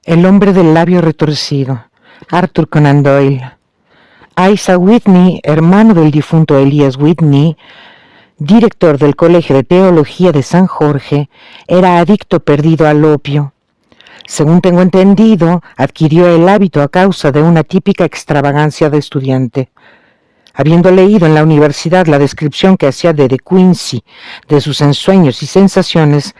El hombre del labio retorcido, Arthur Conan Doyle. Isaac Whitney, hermano del difunto Elias Whitney, director del Colegio de Teología de San Jorge, era adicto perdido al opio. Según tengo entendido, adquirió el hábito a causa de una típica extravagancia de estudiante. Habiendo leído en la universidad la descripción que hacía de Quincy, de sus ensueños y sensaciones,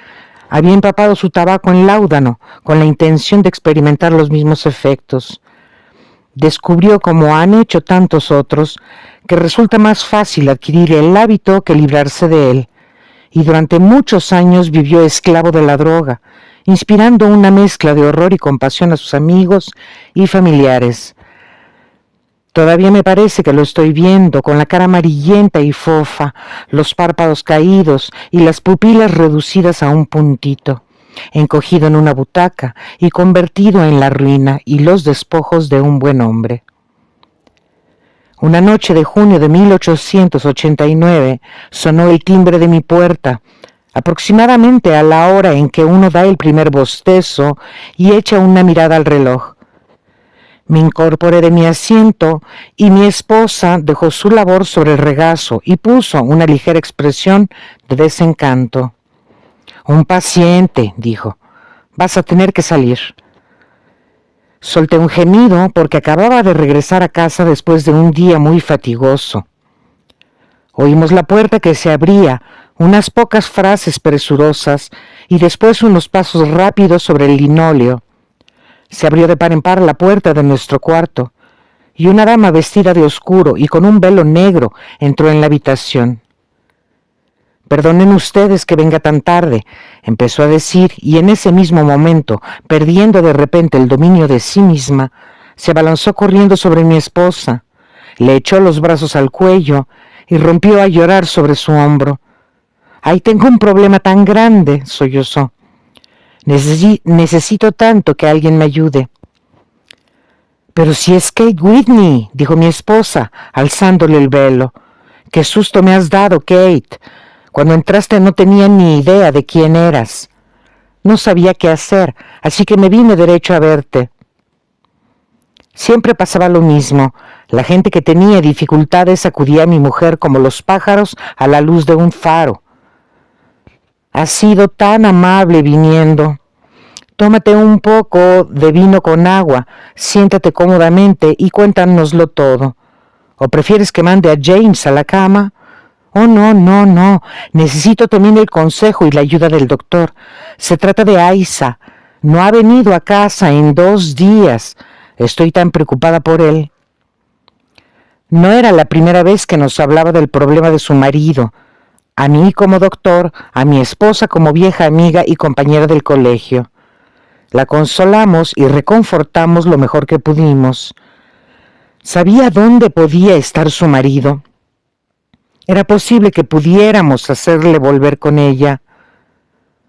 había empapado su tabaco en láudano con la intención de experimentar los mismos efectos. Descubrió, como han hecho tantos otros, que resulta más fácil adquirir el hábito que librarse de él, y durante muchos años vivió esclavo de la droga, inspirando una mezcla de horror y compasión a sus amigos y familiares. Todavía me parece que lo estoy viendo, con la cara amarillenta y fofa, los párpados caídos y las pupilas reducidas a un puntito, encogido en una butaca y convertido en la ruina y los despojos de un buen hombre. Una noche de junio de 1889 sonó el timbre de mi puerta, aproximadamente a la hora en que uno da el primer bostezo y echa una mirada al reloj. Me incorporé de mi asiento y mi esposa dejó su labor sobre el regazo y puso una ligera expresión de desencanto. «Un paciente», dijo, «vas a tener que salir». Solté un gemido porque acababa de regresar a casa después de un día muy fatigoso. Oímos la puerta que se abría, unas pocas frases presurosas y después unos pasos rápidos sobre el linóleo. Se abrió de par en par la puerta de nuestro cuarto, y una dama vestida de oscuro y con un velo negro entró en la habitación. «Perdonen ustedes que venga tan tarde», empezó a decir, y en ese mismo momento, perdiendo de repente el dominio de sí misma, se abalanzó corriendo sobre mi esposa, le echó los brazos al cuello y rompió a llorar sobre su hombro. «Ay, tengo un problema tan grande», sollozó. Necesito tanto que alguien me ayude». «Pero si es Kate Whitney», dijo mi esposa, alzándole el velo. «Qué susto me has dado, Kate. Cuando entraste no tenía ni idea de quién eras. No sabía qué hacer, así que me vine derecho a verte». Siempre pasaba lo mismo. La gente que tenía dificultades acudía a mi mujer como los pájaros a la luz de un faro. «Has sido tan amable viniendo. Tómate un poco de vino con agua, siéntate cómodamente y cuéntanoslo todo. ¿O prefieres que mande a James a la cama?» «Oh, no. Necesito también el consejo y la ayuda del doctor. Se trata de Isaac. No ha venido a casa en 2 días. Estoy tan preocupada por él». No era la primera vez que nos hablaba del problema de su marido. A mí como doctor, a mi esposa como vieja amiga y compañera del colegio. La consolamos y reconfortamos lo mejor que pudimos. ¿Sabía dónde podía estar su marido? Era posible que pudiéramos hacerle volver con ella.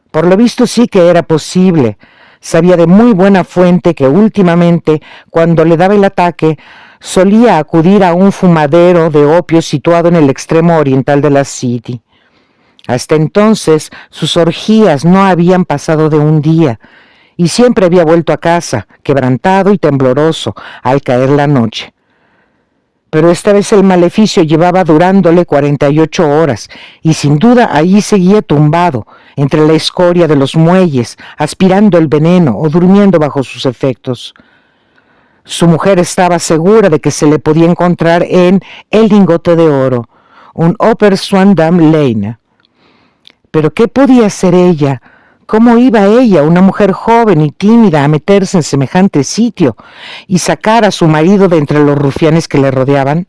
Por lo visto sí que era posible. Sabía de muy buena fuente que últimamente, cuando le daba el ataque, solía acudir a un fumadero de opio situado en el extremo oriental de la City. Hasta entonces sus orgías no habían pasado de un día, y siempre había vuelto a casa, quebrantado y tembloroso, al caer la noche. Pero esta vez el maleficio llevaba durándole 48 horas, y sin duda allí seguía tumbado, entre la escoria de los muelles, aspirando el veneno o durmiendo bajo sus efectos. Su mujer estaba segura de que se le podía encontrar en El Lingote de Oro, un Upper Swandam Lane. Pero ¿qué podía hacer ella? ¿Cómo iba ella, una mujer joven y tímida, a meterse en semejante sitio y sacar a su marido de entre los rufianes que le rodeaban?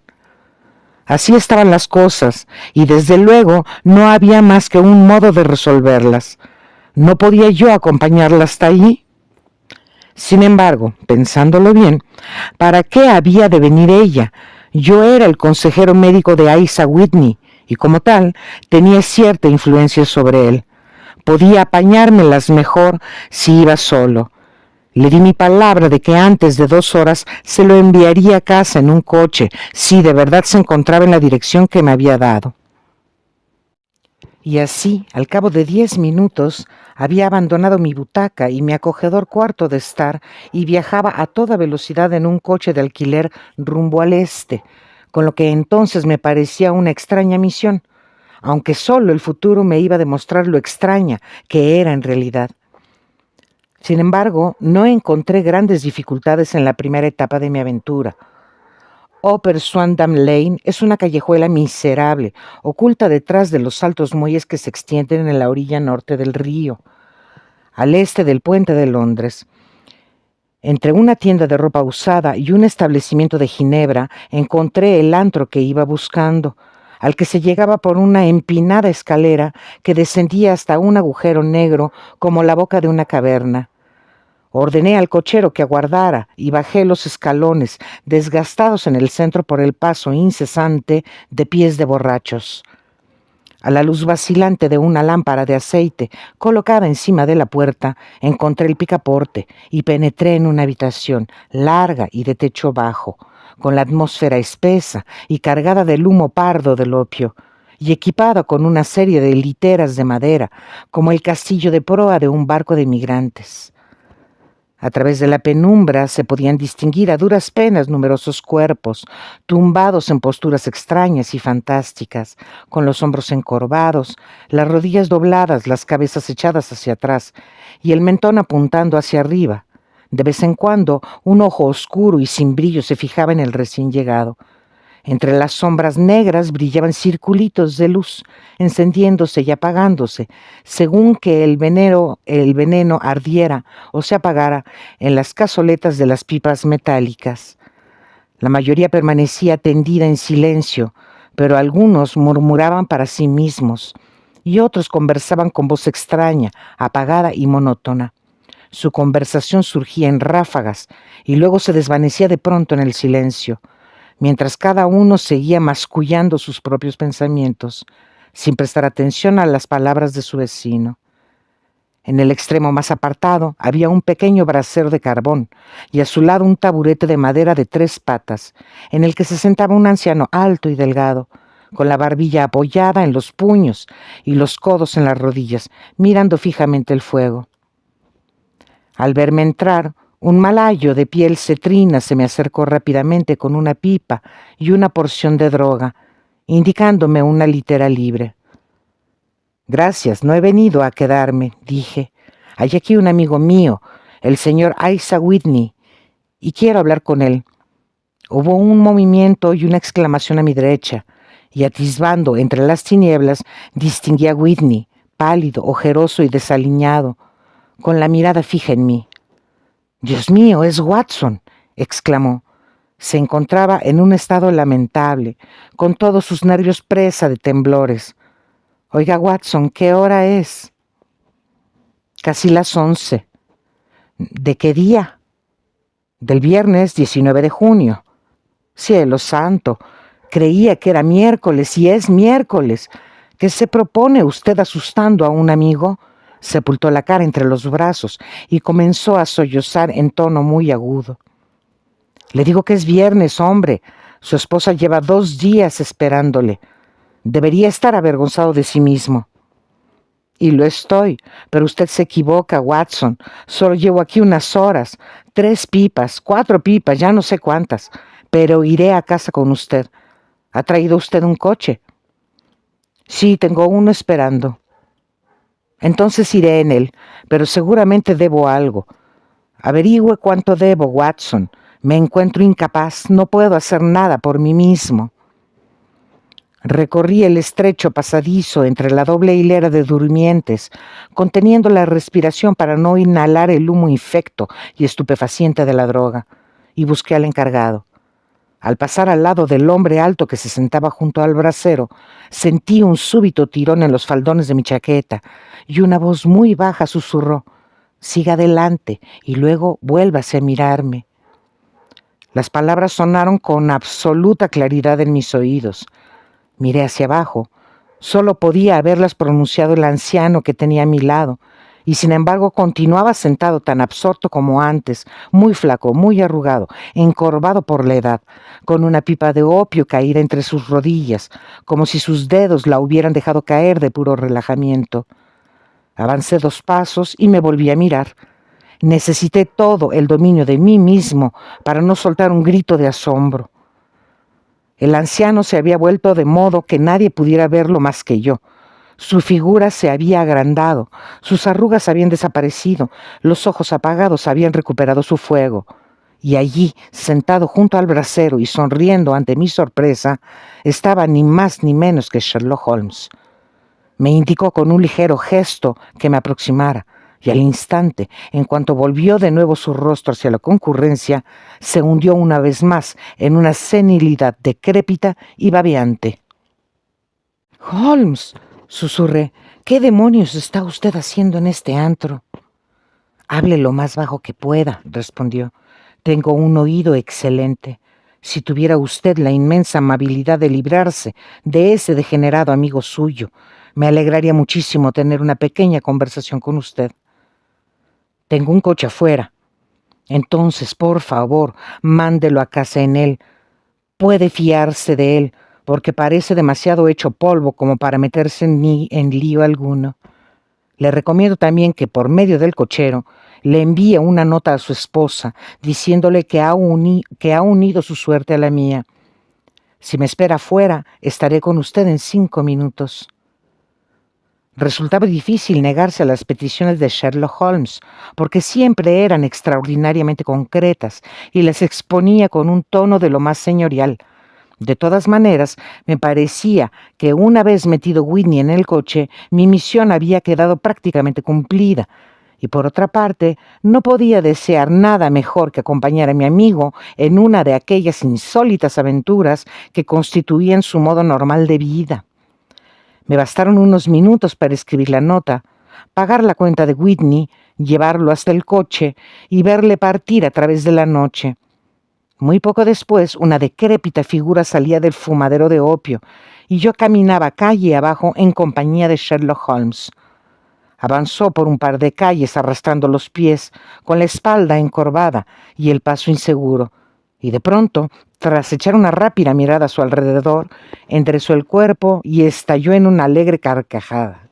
Así estaban las cosas, y desde luego no había más que un modo de resolverlas. ¿No podía yo acompañarla hasta allí? Sin embargo, pensándolo bien, ¿para qué había de venir ella? Yo era el consejero médico de Isaac Whitney, y como tal, tenía cierta influencia sobre él. Podía apañármelas mejor si iba solo. Le di mi palabra de que antes de 2 horas se lo enviaría a casa en un coche, si de verdad se encontraba en la dirección que me había dado. Y así, al cabo de 10 minutos, había abandonado mi butaca y mi acogedor cuarto de estar y viajaba a toda velocidad en un coche de alquiler rumbo al este, con lo que entonces me parecía una extraña misión, aunque solo el futuro me iba a demostrar lo extraña que era en realidad. Sin embargo, no encontré grandes dificultades en la primera etapa de mi aventura. Upper Swandam Lane es una callejuela miserable, oculta detrás de los altos muelles que se extienden en la orilla norte del río, al este del puente de Londres. Entre una tienda de ropa usada y un establecimiento de Ginebra encontré el antro que iba buscando, al que se llegaba por una empinada escalera que descendía hasta un agujero negro como la boca de una caverna. Ordené al cochero que aguardara y bajé los escalones, desgastados en el centro por el paso incesante de pies de borrachos. A la luz vacilante de una lámpara de aceite colocada encima de la puerta, encontré el picaporte y penetré en una habitación larga y de techo bajo, con la atmósfera espesa y cargada del humo pardo del opio, y equipada con una serie de literas de madera, como el castillo de proa de un barco de migrantes. A través de la penumbra se podían distinguir a duras penas numerosos cuerpos, tumbados en posturas extrañas y fantásticas, con los hombros encorvados, las rodillas dobladas, las cabezas echadas hacia atrás y el mentón apuntando hacia arriba. De vez en cuando, un ojo oscuro y sin brillo se fijaba en el recién llegado. Entre las sombras negras brillaban circulitos de luz, encendiéndose y apagándose, según que el veneno ardiera o se apagara en las cazoletas de las pipas metálicas. La mayoría permanecía tendida en silencio, pero algunos murmuraban para sí mismos, y otros conversaban con voz extraña, apagada y monótona. Su conversación surgía en ráfagas y luego se desvanecía de pronto en el silencio, mientras cada uno seguía mascullando sus propios pensamientos, sin prestar atención a las palabras de su vecino. En el extremo más apartado había un pequeño brasero de carbón y a su lado un taburete de madera de 3 patas, en el que se sentaba un anciano alto y delgado, con la barbilla apoyada en los puños y los codos en las rodillas, mirando fijamente el fuego. Al verme entrar, un malayo de piel cetrina se me acercó rápidamente con una pipa y una porción de droga, indicándome una litera libre. «Gracias, no he venido a quedarme», dije. «Hay aquí un amigo mío, el señor Isaac Whitney, y quiero hablar con él». Hubo un movimiento y una exclamación a mi derecha, y atisbando entre las tinieblas distinguí a Whitney, pálido, ojeroso y desaliñado, con la mirada fija en mí. «Dios mío, es Watson», exclamó. Se encontraba en un estado lamentable, con todos sus nervios presa de temblores. «Oiga, Watson, ¿qué hora es?» «Casi las 11». «¿De qué día?» «Del viernes 19 de junio». «Cielo santo, creía que era miércoles y es miércoles. ¿Qué se propone usted asustando a un amigo?» Sepultó la cara entre los brazos y comenzó a sollozar en tono muy agudo. «Le digo que es viernes, hombre. Su esposa lleva 2 días esperándole. Debería estar avergonzado de sí mismo». «Y lo estoy, pero usted se equivoca, Watson. Solo llevo aquí unas horas, 3 pipas, 4 pipas, ya no sé cuántas, pero iré a casa con usted. ¿Ha traído usted un coche?» «Sí, tengo uno esperando». «Entonces iré en él, pero seguramente debo algo. Averigüe cuánto debo, Watson. Me encuentro incapaz, no puedo hacer nada por mí mismo». Recorrí el estrecho pasadizo entre la doble hilera de durmientes, conteniendo la respiración para no inhalar el humo infecto y estupefaciente de la droga, y busqué al encargado. Al pasar al lado del hombre alto que se sentaba junto al brasero, sentí un súbito tirón en los faldones de mi chaqueta y una voz muy baja susurró: «Siga adelante y luego vuélvase a mirarme». Las palabras sonaron con absoluta claridad en mis oídos. Miré hacia abajo. Solo podía haberlas pronunciado el anciano que tenía a mi lado, y sin embargo continuaba sentado tan absorto como antes, muy flaco, muy arrugado, encorvado por la edad, con una pipa de opio caída entre sus rodillas, como si sus dedos la hubieran dejado caer de puro relajamiento. Avancé 2 pasos y me volví a mirar. Necesité todo el dominio de mí mismo para no soltar un grito de asombro. El anciano se había vuelto de modo que nadie pudiera verlo más que yo. Su figura se había agrandado, sus arrugas habían desaparecido, los ojos apagados habían recuperado su fuego. Y allí, sentado junto al brasero y sonriendo ante mi sorpresa, estaba ni más ni menos que Sherlock Holmes. Me indicó con un ligero gesto que me aproximara, y al instante, en cuanto volvió de nuevo su rostro hacia la concurrencia, se hundió una vez más en una senilidad decrépita y babeante. «Holmes», susurré, «¿qué demonios está usted haciendo en este antro?» «Hable lo más bajo que pueda», respondió. «Tengo un oído excelente. Si tuviera usted la inmensa amabilidad de librarse de ese degenerado amigo suyo, me alegraría muchísimo tener una pequeña conversación con usted». «Tengo un coche afuera». «Entonces, por favor, mándelo a casa en él. Puede fiarse de él, porque parece demasiado hecho polvo como para meterse en lío alguno. Le recomiendo también que por medio del cochero le envíe una nota a su esposa diciéndole que ha unido su suerte a la mía. Si me espera afuera, estaré con usted en 5 minutos». Resultaba difícil negarse a las peticiones de Sherlock Holmes, porque siempre eran extraordinariamente concretas y las exponía con un tono de lo más señorial. De todas maneras, me parecía que una vez metido Whitney en el coche, mi misión había quedado prácticamente cumplida. Y por otra parte, no podía desear nada mejor que acompañar a mi amigo en una de aquellas insólitas aventuras que constituían su modo normal de vida. Me bastaron unos minutos para escribir la nota, pagar la cuenta de Whitney, llevarlo hasta el coche y verle partir a través de la noche. Muy poco después, una decrépita figura salía del fumadero de opio y yo caminaba calle abajo en compañía de Sherlock Holmes. Avanzó por un par de calles arrastrando los pies, con la espalda encorvada y el paso inseguro, y de pronto, tras echar una rápida mirada a su alrededor, enderezó el cuerpo y estalló en una alegre carcajada.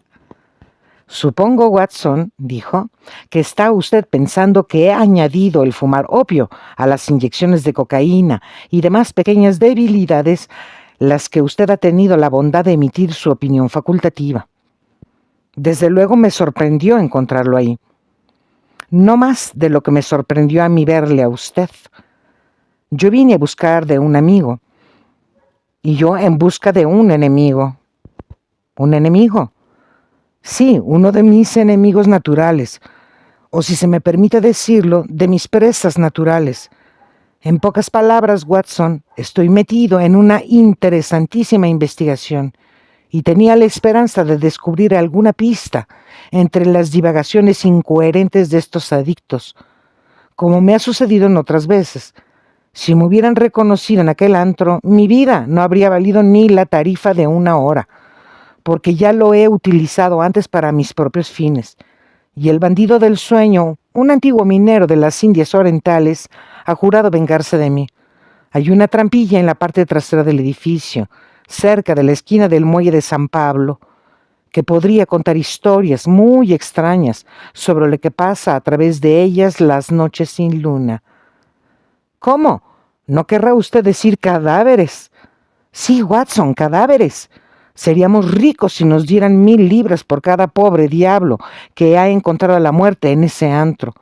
«Supongo, Watson», dijo, «que está usted pensando que he añadido el fumar opio a las inyecciones de cocaína y demás pequeñas debilidades las que usted ha tenido la bondad de emitir su opinión facultativa. Desde luego me sorprendió encontrarlo ahí. No más de lo que me sorprendió a mí verle a usted. Yo vine a buscar de un amigo y yo en busca de un enemigo». «¿Un enemigo?» «Sí, uno de mis enemigos naturales, o si se me permite decirlo, de mis presas naturales. En pocas palabras, Watson, estoy metido en una interesantísima investigación y tenía la esperanza de descubrir alguna pista entre las divagaciones incoherentes de estos adictos, como me ha sucedido en otras veces. Si me hubieran reconocido en aquel antro, mi vida no habría valido ni la tarifa de 1 hora, porque ya lo he utilizado antes para mis propios fines. Y el bandido del sueño, un antiguo minero de las Indias Orientales, ha jurado vengarse de mí. Hay una trampilla en la parte trasera del edificio, cerca de la esquina del muelle de San Pablo, que podría contar historias muy extrañas sobre lo que pasa a través de ellas las noches sin luna». «¿Cómo? ¿No querrá usted decir cadáveres?» «Sí, Watson, cadáveres. Seríamos ricos si nos dieran 1000 libras por cada pobre diablo que ha encontrado la muerte en ese antro.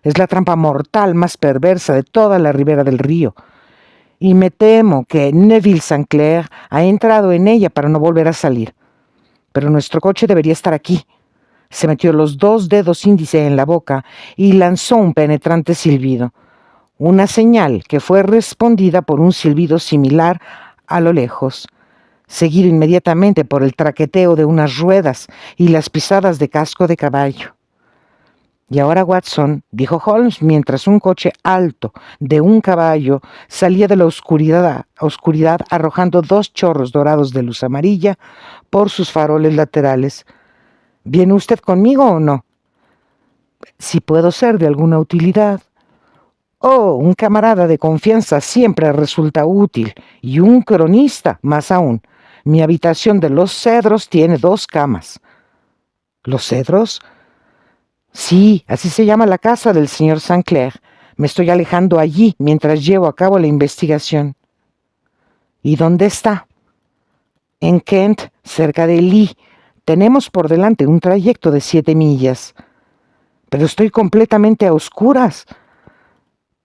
Es la trampa mortal más perversa de toda la ribera del río. Y me temo que Neville St. Clair ha entrado en ella para no volver a salir. Pero nuestro coche debería estar aquí». Se metió los 2 dedos índice en la boca y lanzó un penetrante silbido. Una señal que fue respondida por un silbido similar a lo lejos, seguido inmediatamente por el traqueteo de unas ruedas y las pisadas de casco de caballo. «Y ahora, Watson», dijo Holmes, mientras un coche alto de un caballo salía de la oscuridad arrojando 2 chorros dorados de luz amarilla por sus faroles laterales, «¿viene usted conmigo o no?» Si puedo ser de alguna utilidad. Oh, un camarada de confianza siempre resulta útil, y un cronista más aún. Mi habitación de Los Cedros tiene 2 camas. ¿Los Cedros? Sí, así se llama la casa del señor Saint-Clair. Me estoy alejando allí mientras llevo a cabo la investigación. ¿Y dónde está? En Kent, cerca de Lee. Tenemos por delante un trayecto de 7 millas. Pero estoy completamente a oscuras.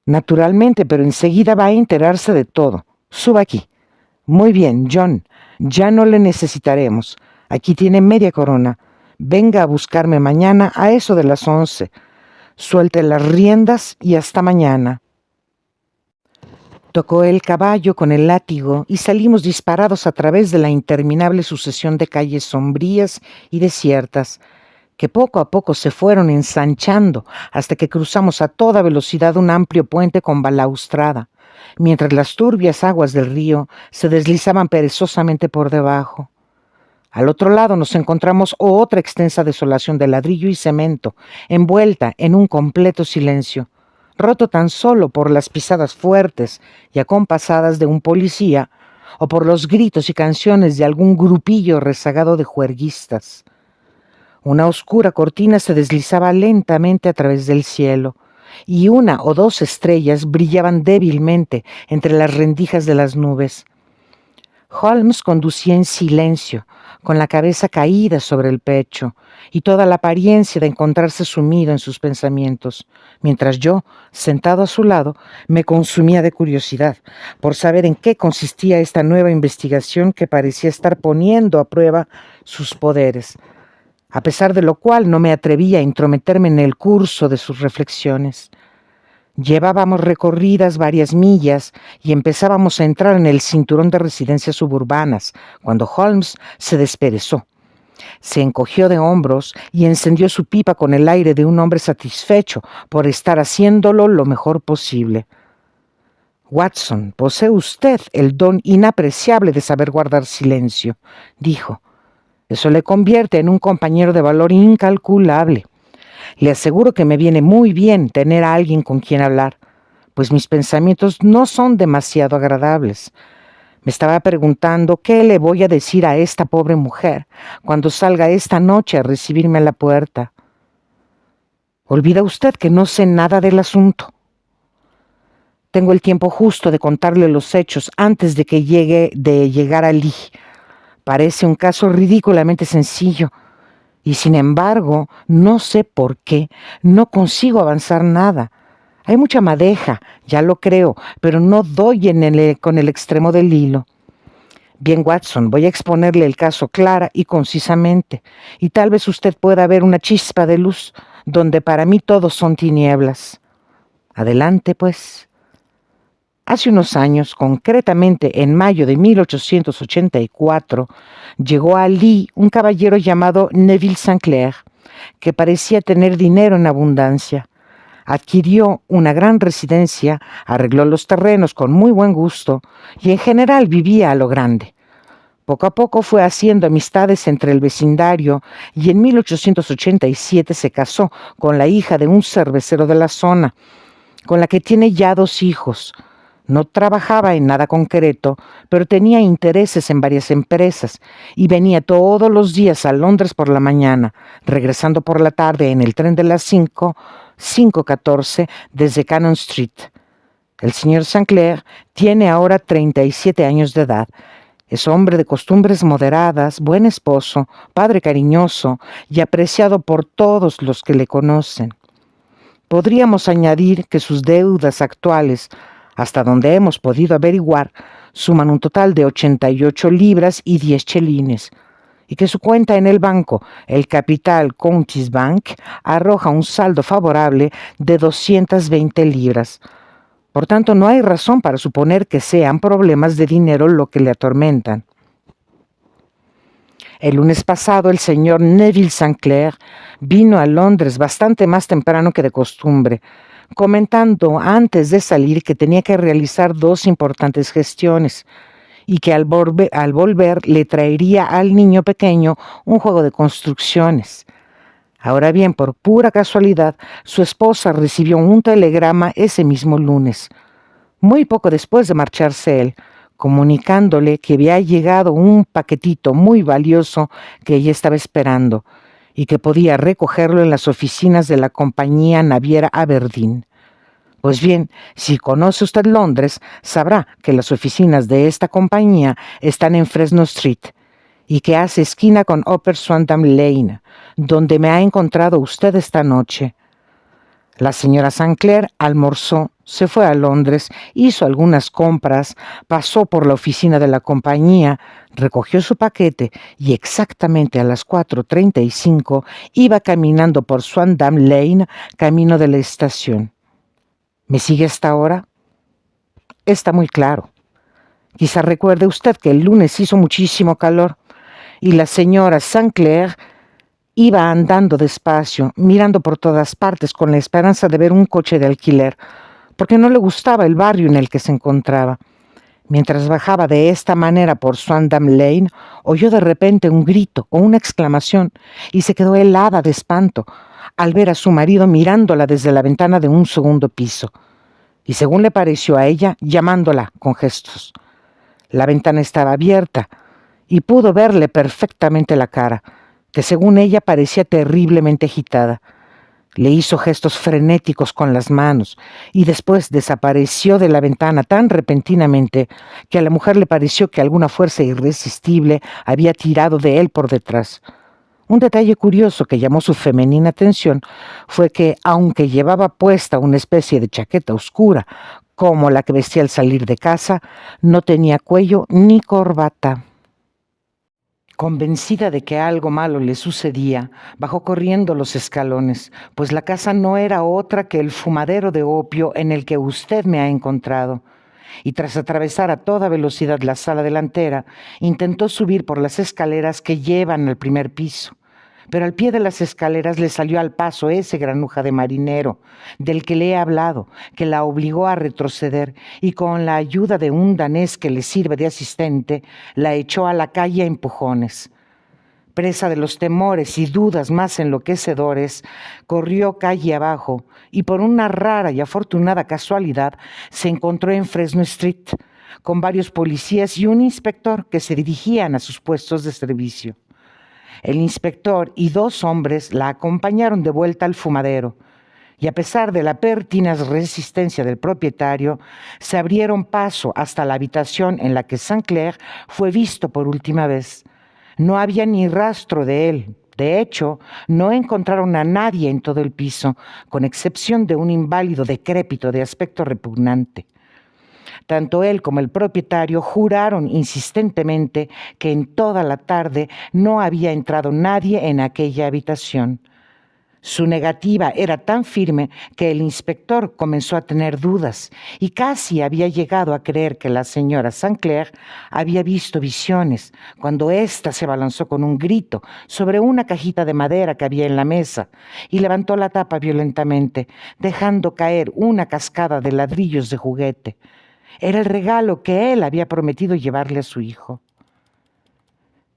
Naturalmente, pero enseguida va a enterarse de todo. Suba aquí. Muy bien, John. Ya no le necesitaremos. Aquí tiene media corona. Venga a buscarme mañana a eso de las 11. Suelte las riendas y hasta mañana. Tocó el caballo con el látigo y salimos disparados a través de la interminable sucesión de calles sombrías y desiertas, que poco a poco se fueron ensanchando hasta que cruzamos a toda velocidad un amplio puente con balaustrada, mientras las turbias aguas del río se deslizaban perezosamente por debajo. Al otro lado nos encontramos otra extensa desolación de ladrillo y cemento, envuelta en un completo silencio, roto tan solo por las pisadas fuertes y acompasadas de un policía o por los gritos y canciones de algún grupillo rezagado de juerguistas. Una oscura cortina se deslizaba lentamente a través del cielo, y 1 o 2 estrellas brillaban débilmente entre las rendijas de las nubes. Holmes conducía en silencio, con la cabeza caída sobre el pecho, y toda la apariencia de encontrarse sumido en sus pensamientos, mientras yo, sentado a su lado, me consumía de curiosidad por saber en qué consistía esta nueva investigación que parecía estar poniendo a prueba sus poderes, a pesar de lo cual no me atrevía a intrometerme en el curso de sus reflexiones. Llevábamos recorridas varias millas y empezábamos a entrar en el cinturón de residencias suburbanas, cuando Holmes se desperezó. Se encogió de hombros y encendió su pipa con el aire de un hombre satisfecho por estar haciéndolo lo mejor posible. Watson, posee usted el don inapreciable de saber guardar silencio, dijo. Eso le convierte en un compañero de valor incalculable. Le aseguro que me viene muy bien tener a alguien con quien hablar, pues mis pensamientos no son demasiado agradables. Me estaba preguntando qué le voy a decir a esta pobre mujer cuando salga esta noche a recibirme a la puerta. Olvida usted que no sé nada del asunto. Tengo el tiempo justo de contarle los hechos antes de que llegar a Lee. Parece un caso ridículamente sencillo, y sin embargo, no sé por qué, no consigo avanzar nada. Hay mucha madeja, ya lo creo, pero no doy con el extremo del hilo. Bien, Watson, voy a exponerle el caso clara y concisamente, y tal vez usted pueda ver una chispa de luz donde para mí todos son tinieblas. Adelante, pues. Hace unos años, concretamente en mayo de 1884, llegó a Lee un caballero llamado Neville Saint-Clair, que parecía tener dinero en abundancia. Adquirió una gran residencia, arregló los terrenos con muy buen gusto y en general vivía a lo grande. Poco a poco fue haciendo amistades entre el vecindario y en 1887 se casó con la hija de un cervecero de la zona, con la que tiene ya 2 hijos. No trabajaba en nada concreto, pero tenía intereses en varias empresas y venía todos los días a Londres por la mañana, regresando por la tarde en el tren de las 5:14 desde Cannon Street. El señor Saint-Clair tiene ahora 37 años de edad. Es hombre de costumbres moderadas, buen esposo, padre cariñoso y apreciado por todos los que le conocen. Podríamos añadir que sus deudas actuales, hasta donde hemos podido averiguar, suman un total de 88 libras y 10 chelines, y que su cuenta en el banco, el Capital Counties Bank, arroja un saldo favorable de 220 libras. Por tanto, no hay razón para suponer que sean problemas de dinero lo que le atormentan. El lunes pasado, el señor Neville Saint-Clair vino a Londres bastante más temprano que de costumbre, comentando antes de salir que tenía que realizar 2 importantes gestiones y que al volver le traería al niño pequeño un juego de construcciones. Ahora bien, por pura casualidad, su esposa recibió un telegrama ese mismo lunes, muy poco después de marcharse él, comunicándole que había llegado un paquetito muy valioso que ella estaba esperando y que podía recogerlo en las oficinas de la compañía naviera Aberdeen. Pues bien, si conoce usted Londres, sabrá que las oficinas de esta compañía están en Fresno Street y que hace esquina con Upper Swanham Lane, donde me ha encontrado usted esta noche. La señora Sinclair almorzó, se fue a Londres, hizo algunas compras, pasó por la oficina de la compañía, recogió su paquete y exactamente a las 4:35 iba caminando por Swanham Lane, camino de la estación. ¿Me sigue hasta ahora? Está muy claro. Quizá recuerde usted que el lunes hizo muchísimo calor y la señora Sinclair iba andando despacio, mirando por todas partes con la esperanza de ver un coche de alquiler, porque no le gustaba el barrio en el que se encontraba. Mientras bajaba de esta manera por Swanham Lane, oyó de repente un grito o una exclamación y se quedó helada de espanto al ver a su marido mirándola desde la ventana de un segundo piso. Y según le pareció a ella, llamándola con gestos. La ventana estaba abierta y pudo verle perfectamente la cara, que según ella parecía terriblemente agitada. Le hizo gestos frenéticos con las manos y después desapareció de la ventana tan repentinamente que a la mujer le pareció que alguna fuerza irresistible había tirado de él por detrás. Un detalle curioso que llamó su femenina atención fue que, aunque llevaba puesta una especie de chaqueta oscura, como la que vestía al salir de casa, no tenía cuello ni corbata. Convencida de que algo malo le sucedía, bajó corriendo los escalones, pues la casa no era otra que el fumadero de opio en el que usted me ha encontrado. Y tras atravesar a toda velocidad la sala delantera, intentó subir por las escaleras que llevan al primer piso. Pero al pie de las escaleras le salió al paso ese granuja de marinero, del que le he hablado, que la obligó a retroceder y con la ayuda de un danés que le sirve de asistente, la echó a la calle a empujones. Presa de los temores y dudas más enloquecedores, corrió calle abajo y por una rara y afortunada casualidad se encontró en Fresno Street, con varios policías y un inspector que se dirigían a sus puestos de servicio. El inspector y 2 hombres la acompañaron de vuelta al fumadero, y a pesar de la pertinaz resistencia del propietario, se abrieron paso hasta la habitación en la que Sinclair fue visto por última vez. No había ni rastro de él. De hecho, no encontraron a nadie en todo el piso, con excepción de un inválido decrépito de aspecto repugnante. Tanto él como el propietario juraron insistentemente que en toda la tarde no había entrado nadie en aquella habitación. Su negativa era tan firme que el inspector comenzó a tener dudas y casi había llegado a creer que la señora Sinclair había visto visiones cuando ésta se abalanzó con un grito sobre una cajita de madera que había en la mesa y levantó la tapa violentamente, dejando caer una cascada de ladrillos de juguete. Era el regalo que él había prometido llevarle a su hijo.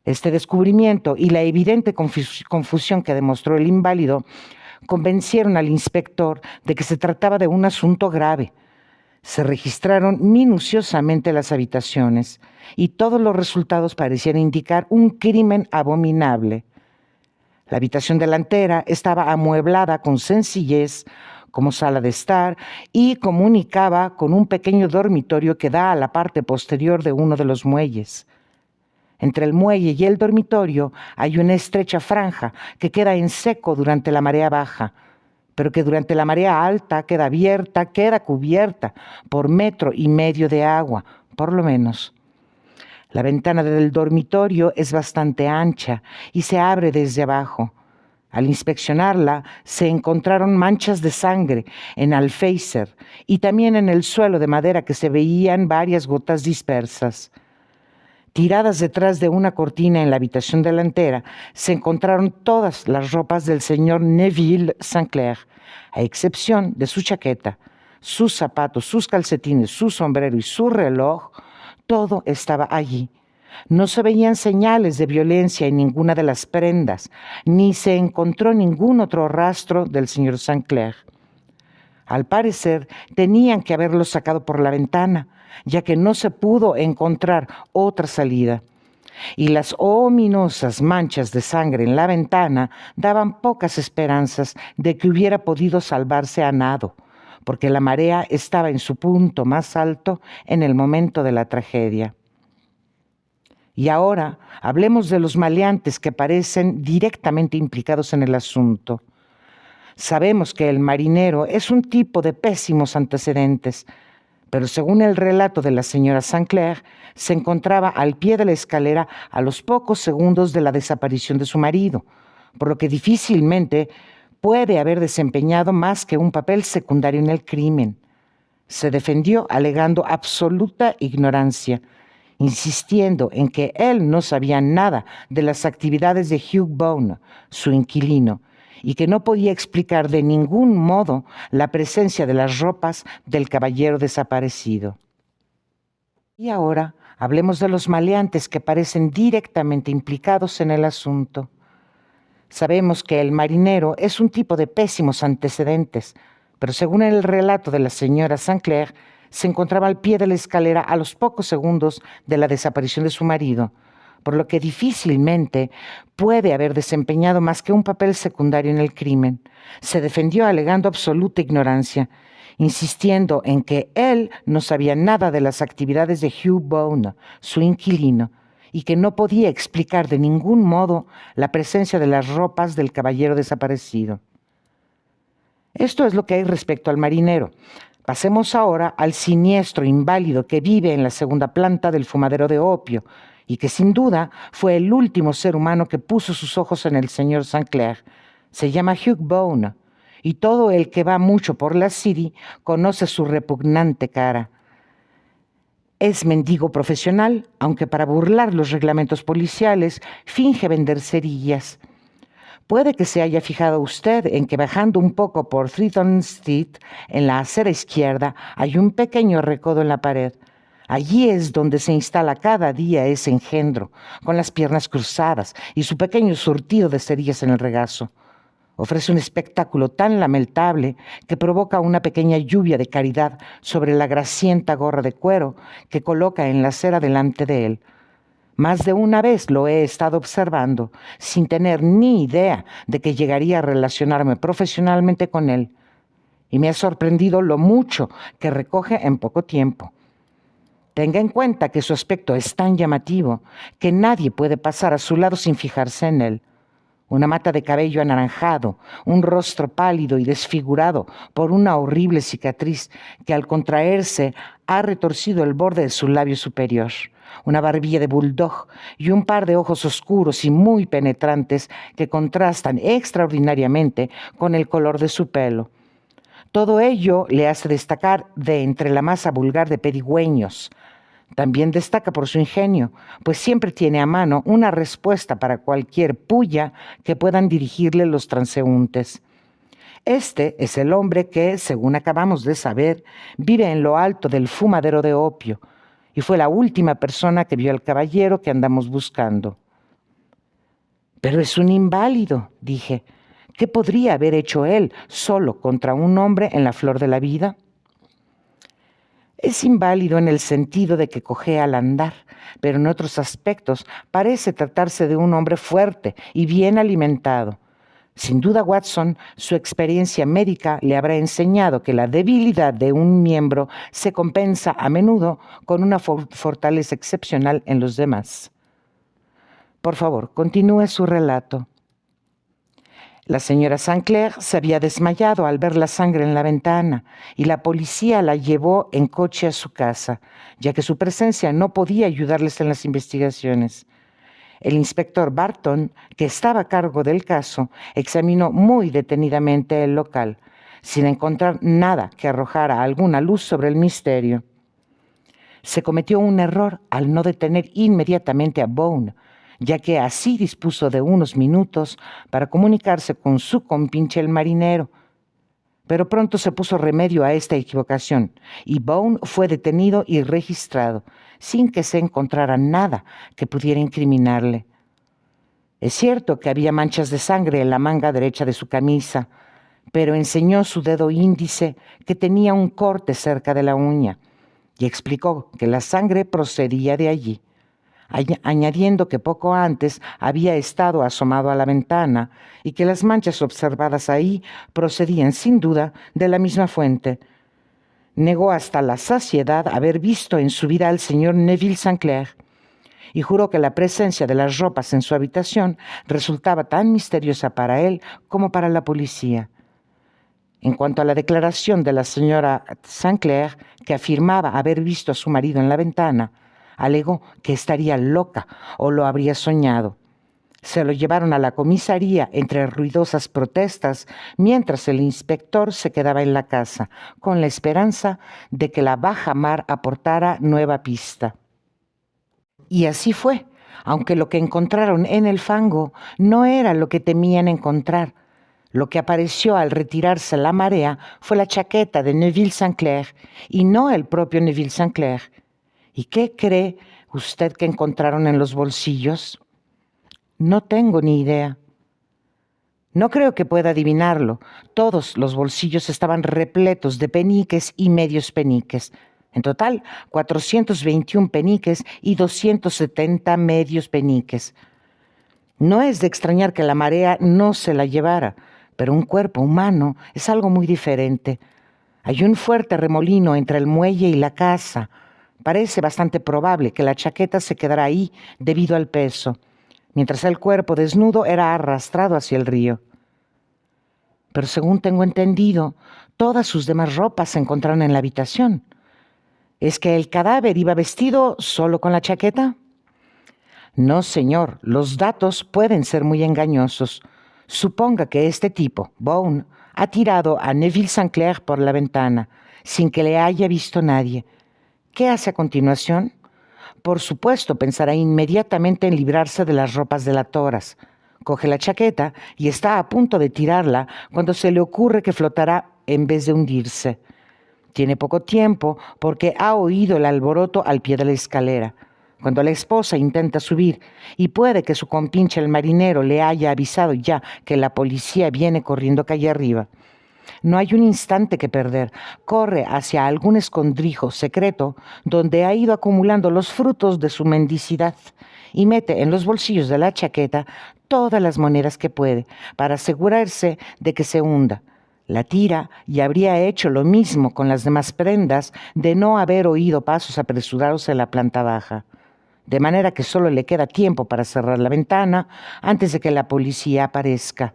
Este descubrimiento y la evidente confusión que demostró el inválido convencieron al inspector de que se trataba de un asunto grave. Se registraron minuciosamente las habitaciones y todos los resultados parecían indicar un crimen abominable. La habitación delantera estaba amueblada con sencillez como sala de estar y comunicaba con un pequeño dormitorio que da a la parte posterior de uno de los muelles. Entre el muelle y el dormitorio hay una estrecha franja que queda en seco durante la marea baja, pero que durante la marea alta queda abierta, queda cubierta por 1,5 metros de agua, por lo menos. La ventana del dormitorio es bastante ancha y se abre desde abajo. Al inspeccionarla, se encontraron manchas de sangre en alféizar y también en el suelo de madera que se veían varias gotas dispersas. Tiradas detrás de una cortina en la habitación delantera, se encontraron todas las ropas del señor Neville Sinclair, a excepción de su chaqueta, sus zapatos, sus calcetines, su sombrero y su reloj. Todo estaba allí, No se veían señales de violencia en ninguna de las prendas, ni se encontró ningún otro rastro del señor St. Clair. Al parecer, tenían que haberlo sacado por la ventana, ya que no se pudo encontrar otra salida. Y las ominosas manchas de sangre en la ventana daban pocas esperanzas de que hubiera podido salvarse a nado, porque la marea estaba en su punto más alto en el momento de la tragedia. Y ahora hablemos de los maleantes que parecen directamente implicados en el asunto. Sabemos que el marinero es un tipo de pésimos antecedentes, pero según el relato de la señora St. Clair, se encontraba al pie de la escalera a los pocos segundos de la desaparición de su marido, por lo que difícilmente puede haber desempeñado más que un papel secundario en el crimen. Se defendió alegando absoluta ignorancia, insistiendo en que él no sabía nada de las actividades de Hugh Bone, su inquilino, y que no podía explicar de ningún modo la presencia de las ropas del caballero desaparecido. Y ahora hablemos de los maleantes que parecen directamente implicados en el asunto. Sabemos que el marinero es un tipo de pésimos antecedentes, pero según el relato de la señora St. Clair, se encontraba al pie de la escalera a los pocos segundos de la desaparición de su marido, por lo que difícilmente puede haber desempeñado más que un papel secundario en el crimen. Se defendió alegando absoluta ignorancia, insistiendo en que él no sabía nada de las actividades de Hugh Bone, su inquilino, y que no podía explicar de ningún modo la presencia de las ropas del caballero desaparecido. Esto es lo que hay respecto al marinero. Pasemos ahora al siniestro inválido que vive en la segunda planta del fumadero de opio y que sin duda fue el último ser humano que puso sus ojos en el señor St. Clair. Se llama Hugh Bone y todo el que va mucho por la City conoce su repugnante cara. Es mendigo profesional, aunque para burlar los reglamentos policiales finge vender cerillas. Puede que se haya fijado usted en que bajando un poco por Triton Street, en la acera izquierda, hay un pequeño recodo en la pared. Allí es donde se instala cada día ese engendro, con las piernas cruzadas y su pequeño surtido de cerillas en el regazo. Ofrece un espectáculo tan lamentable que provoca una pequeña lluvia de caridad sobre la grasienta gorra de cuero que coloca en la acera delante de él. Más de una vez lo he estado observando, sin tener ni idea de que llegaría a relacionarme profesionalmente con él. Y me ha sorprendido lo mucho que recoge en poco tiempo. Tenga en cuenta que su aspecto es tan llamativo que nadie puede pasar a su lado sin fijarse en él. Una mata de cabello anaranjado, un rostro pálido y desfigurado por una horrible cicatriz que al contraerse ha retorcido el borde de su labio superior, una barbilla de bulldog y un par de ojos oscuros y muy penetrantes que contrastan extraordinariamente con el color de su pelo. Todo ello le hace destacar de entre la masa vulgar de pedigüeños. También destaca por su ingenio, pues siempre tiene a mano una respuesta para cualquier pulla que puedan dirigirle los transeúntes. Este es el hombre que, según acabamos de saber, vive en lo alto del fumadero de opio y fue la última persona que vio al caballero que andamos buscando. Pero es un inválido, dije. ¿Qué podría haber hecho él solo contra un hombre en la flor de la vida? Es inválido en el sentido de que cojea al andar, pero en otros aspectos parece tratarse de un hombre fuerte y bien alimentado. Sin duda, Watson, su experiencia médica le habrá enseñado que la debilidad de un miembro se compensa a menudo con una fortaleza excepcional en los demás. Por favor, continúe su relato. La señora St. Clair se había desmayado al ver la sangre en la ventana y la policía la llevó en coche a su casa, ya que su presencia no podía ayudarles en las investigaciones. El inspector Barton, que estaba a cargo del caso, examinó muy detenidamente el local, sin encontrar nada que arrojara alguna luz sobre el misterio. Se cometió un error al no detener inmediatamente a Bone, ya que así dispuso de unos minutos para comunicarse con su compinche el marinero. pero pronto se puso remedio a esta equivocación y Bone fue detenido y registrado, sin que se encontrara nada que pudiera incriminarle. Es cierto que había manchas de sangre en la manga derecha de su camisa, pero enseñó su dedo índice que tenía un corte cerca de la uña y explicó que la sangre procedía de allí, añadiendo que poco antes había estado asomado a la ventana y que las manchas observadas ahí procedían sin duda de la misma fuente. Negó hasta la saciedad haber visto en su vida al señor Neville St. Clair y juró que la presencia de las ropas en su habitación resultaba tan misteriosa para él como para la policía. En cuanto a la declaración de la señora St. Clair, que afirmaba haber visto a su marido en la ventana, alegó que estaría loca o lo habría soñado. Se lo llevaron a la comisaría entre ruidosas protestas, mientras el inspector se quedaba en la casa, con la esperanza de que la baja mar aportara nueva pista. Y así fue, aunque lo que encontraron en el fango no era lo que temían encontrar. Lo que apareció al retirarse la marea fue la chaqueta de Neville St. Clair y no el propio Neville St. Clair. ¿Y qué cree usted que encontraron en los bolsillos? No tengo ni idea. No creo que pueda adivinarlo. Todos los bolsillos estaban repletos de peniques y medios peniques. En total, 421 peniques y 270 medios peniques. No es de extrañar que la marea no se la llevara, pero un cuerpo humano es algo muy diferente. Hay un fuerte remolino entre el muelle y la casa. Parece bastante probable que la chaqueta se quedara ahí debido al peso, mientras el cuerpo desnudo era arrastrado hacia el río. Pero según tengo entendido, todas sus demás ropas se encontraron en la habitación. ¿Es que el cadáver iba vestido solo con la chaqueta? No, señor, los datos pueden ser muy engañosos. Suponga que este tipo, Bone, ha tirado a Neville St. Clair por la ventana, sin que le haya visto nadie. ¿Qué hace a continuación? Por supuesto, pensará inmediatamente en librarse de las ropas delatoras. Coge la chaqueta y está a punto de tirarla cuando se le ocurre que flotará en vez de hundirse. Tiene poco tiempo porque ha oído el alboroto al pie de la escalera, cuando la esposa intenta subir, y puede que su compinche el marinero le haya avisado ya que la policía viene corriendo calle arriba. No hay un instante que perder. Corre hacia algún escondrijo secreto donde ha ido acumulando los frutos de su mendicidad y mete en los bolsillos de la chaqueta todas las monedas que puede para asegurarse de que se hunda. La tira y habría hecho lo mismo con las demás prendas de no haber oído pasos apresurados en la planta baja. De manera que solo le queda tiempo para cerrar la ventana antes de que la policía aparezca.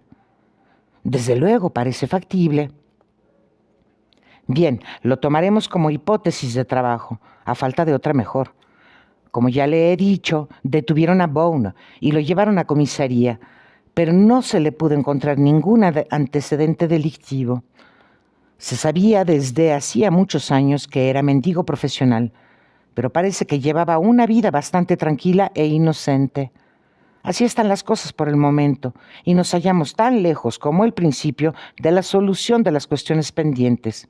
Desde luego, parece factible. Bien, lo tomaremos como hipótesis de trabajo, a falta de otra mejor. Como ya le he dicho, detuvieron a Bone y lo llevaron a comisaría, pero no se le pudo encontrar ningún antecedente delictivo. Se sabía desde hacía muchos años que era mendigo profesional, pero parece que llevaba una vida bastante tranquila e inocente. Así están las cosas por el momento, y nos hallamos tan lejos como el principio de la solución de las cuestiones pendientes.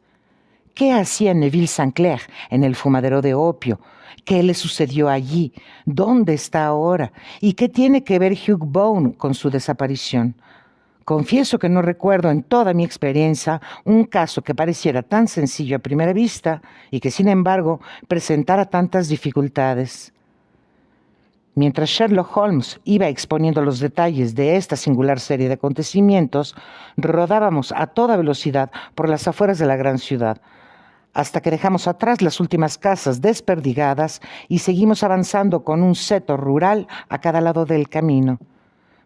¿Qué hacía Neville St. Clair en el fumadero de opio? ¿Qué le sucedió allí? ¿Dónde está ahora? ¿Y qué tiene que ver Hugh Bone con su desaparición? Confieso que no recuerdo en toda mi experiencia un caso que pareciera tan sencillo a primera vista y que, sin embargo, presentara tantas dificultades. Mientras Sherlock Holmes iba exponiendo los detalles de esta singular serie de acontecimientos, rodábamos a toda velocidad por las afueras de la gran ciudad, hasta que dejamos atrás las últimas casas desperdigadas y seguimos avanzando con un seto rural a cada lado del camino.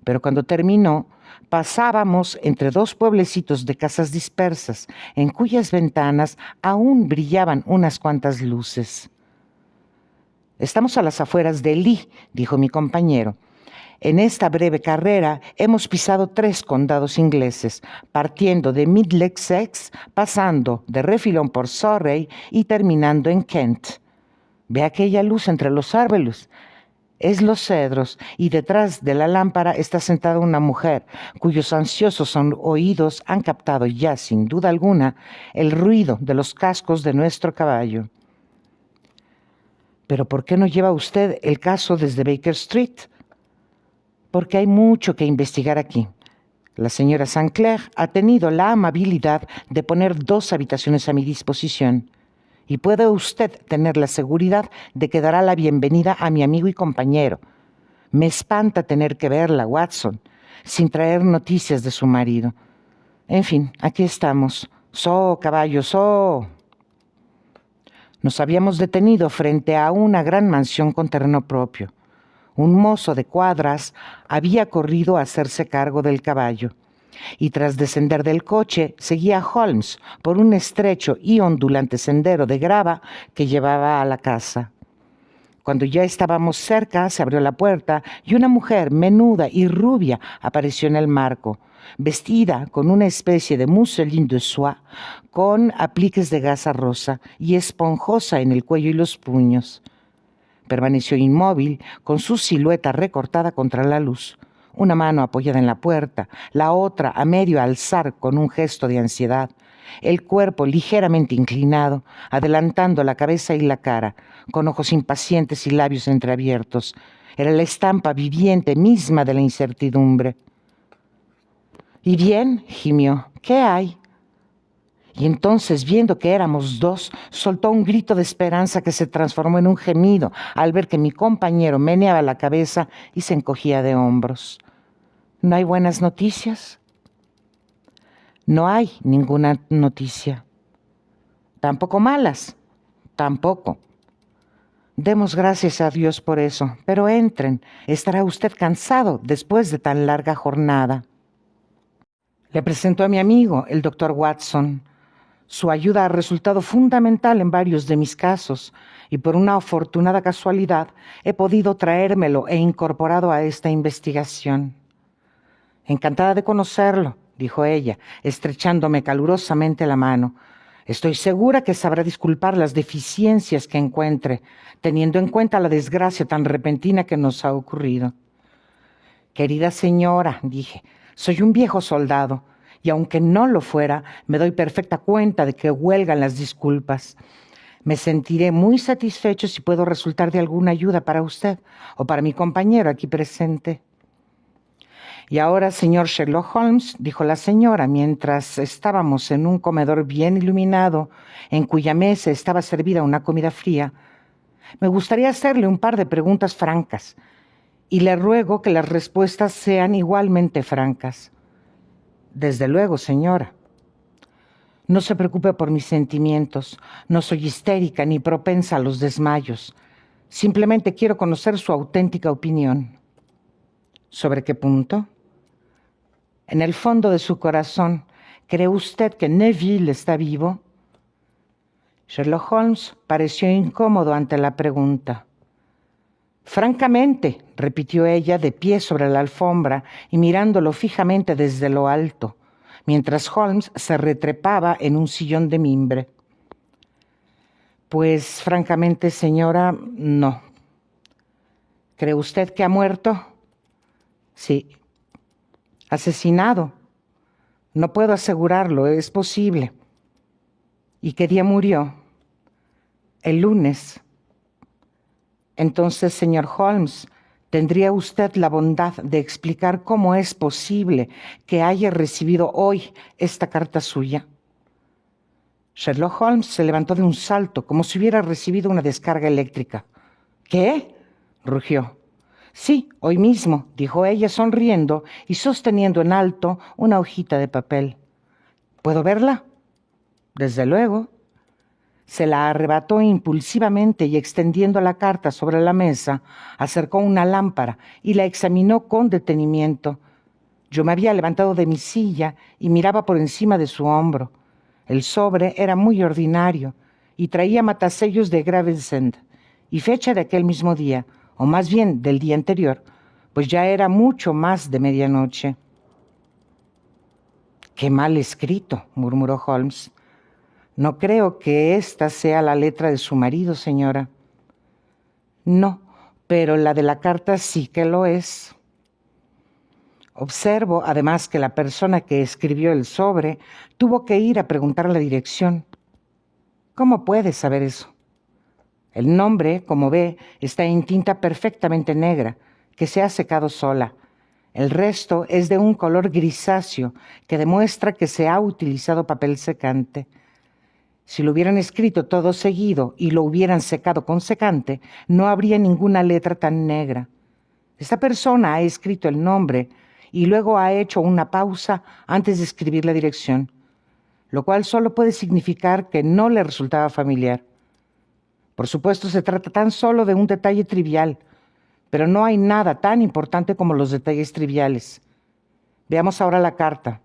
Pero cuando terminó, pasábamos entre dos pueblecitos de casas dispersas, en cuyas ventanas aún brillaban unas cuantas luces. «Estamos a las afueras de Lee», dijo mi compañero. «En esta breve carrera hemos pisado 3 condados ingleses, partiendo de Middlesex, pasando de refilón por Surrey y terminando en Kent. ¿Ve aquella luz entre los árboles? Es Los Cedros, y detrás de la lámpara está sentada una mujer cuyos ansiosos oídos han captado ya, sin duda alguna, el ruido de los cascos de nuestro caballo. ¿Pero por qué no lleva usted el caso desde Baker Street? Porque hay mucho que investigar aquí. La señora St. Clair ha tenido la amabilidad de poner 2 habitaciones a mi disposición. Y puede usted tener la seguridad de que dará la bienvenida a mi amigo y compañero. Me espanta tener que verla, Watson, sin traer noticias de su marido. En fin, aquí estamos. ¡So, caballo, so! Nos habíamos detenido frente a una gran mansión con terreno propio. Un mozo de cuadras había corrido a hacerse cargo del caballo, y tras descender del coche seguía a Holmes por un estrecho y ondulante sendero de grava que llevaba a la casa. Cuando ya estábamos cerca, se abrió la puerta y una mujer menuda y rubia apareció en el marco, vestida con una especie de mousseline de soie, con apliques de gasa rosa y esponjosa en el cuello y los puños. Permaneció inmóvil, con su silueta recortada contra la luz, una mano apoyada en la puerta, la otra a medio alzar con un gesto de ansiedad, el cuerpo ligeramente inclinado, adelantando la cabeza y la cara, con ojos impacientes y labios entreabiertos. Era la estampa viviente misma de la incertidumbre. «¿Y bien?», gimió. «¿Qué hay?». Y entonces, viendo que éramos 2, soltó un grito de esperanza que se transformó en un gemido al ver que mi compañero meneaba la cabeza y se encogía de hombros. «¿No hay buenas noticias?». «No hay ninguna noticia». «¿Tampoco malas?». «Tampoco». «Demos gracias a Dios por eso, pero entren. Estará usted cansado después de tan larga jornada». Le presentó a mi amigo, el doctor Watson. Su ayuda ha resultado fundamental en varios de mis casos, y por una afortunada casualidad he podido traérmelo e incorporado a esta investigación. «Encantada de conocerlo», dijo ella, estrechándome calurosamente la mano. «Estoy segura que sabrá disculpar las deficiencias que encuentre, teniendo en cuenta la desgracia tan repentina que nos ha ocurrido». «Querida señora», dije, «soy un viejo soldado, y aunque no lo fuera, me doy perfecta cuenta de que huelgan las disculpas. Me sentiré muy satisfecho si puedo resultar de alguna ayuda para usted o para mi compañero aquí presente». «Y ahora, señor Sherlock Holmes», dijo la señora, mientras estábamos en un comedor bien iluminado, en cuya mesa estaba servida una comida fría, «me gustaría hacerle un par de preguntas francas, y le ruego que las respuestas sean igualmente francas». «Desde luego, señora». «No se preocupe por mis sentimientos. No soy histérica ni propensa a los desmayos. Simplemente quiero conocer su auténtica opinión». «¿Sobre qué punto?». «En el fondo de su corazón, ¿cree usted que Neville está vivo?». Sherlock Holmes pareció incómodo ante la pregunta. «Francamente», repitió ella, de pie sobre la alfombra y mirándolo fijamente desde lo alto, mientras Holmes se retrepaba en un sillón de mimbre. «Pues, francamente, señora, no». «¿Cree usted que ha muerto?». «Sí». «¿Asesinado?». «No puedo asegurarlo, es posible». «¿Y qué día murió?». «El lunes». «Entonces, señor Holmes, ¿tendría usted la bondad de explicar cómo es posible que haya recibido hoy esta carta suya?». Sherlock Holmes se levantó de un salto, como si hubiera recibido una descarga eléctrica. «¿Qué?», rugió. «Sí, hoy mismo», dijo ella sonriendo y sosteniendo en alto una hojita de papel. «¿Puedo verla?». «Desde luego». Se la arrebató impulsivamente y, extendiendo la carta sobre la mesa, acercó una lámpara y la examinó con detenimiento. Yo me había levantado de mi silla y miraba por encima de su hombro. El sobre era muy ordinario y traía matasellos de Gravesend y fecha de aquel mismo día, o más bien del día anterior, pues ya era mucho más de medianoche. «Qué mal escrito», murmuró Holmes. «No creo que esta sea la letra de su marido, señora». «No, pero la de la carta sí que lo es. Observo además que la persona que escribió el sobre tuvo que ir a preguntar la dirección. ¿Cómo puede saber eso? El nombre, como ve, está en tinta perfectamente negra, que se ha secado sola. El resto es de un color grisáceo que demuestra que se ha utilizado papel secante. Si lo hubieran escrito todo seguido y lo hubieran secado con secante, no habría ninguna letra tan negra. Esta persona ha escrito el nombre y luego ha hecho una pausa antes de escribir la dirección, lo cual solo puede significar que no le resultaba familiar. Por supuesto, se trata tan solo de un detalle trivial, pero no hay nada tan importante como los detalles triviales. Veamos ahora la carta.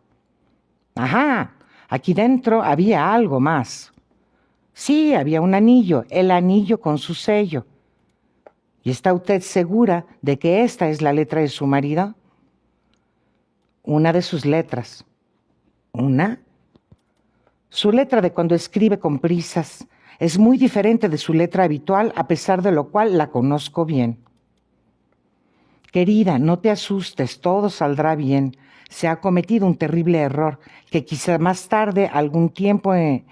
Ajá, aquí dentro había algo más. Sí, había un anillo, el anillo con su sello. ¿Y está usted segura de que esta es la letra de su marido? Una de sus letras. ¿Una? Su letra de cuando escribe con prisas es muy diferente de su letra habitual, a pesar de lo cual la conozco bien. Querida, no te asustes, todo saldrá bien. Se ha cometido un terrible error que quizás tarde algún tiempo en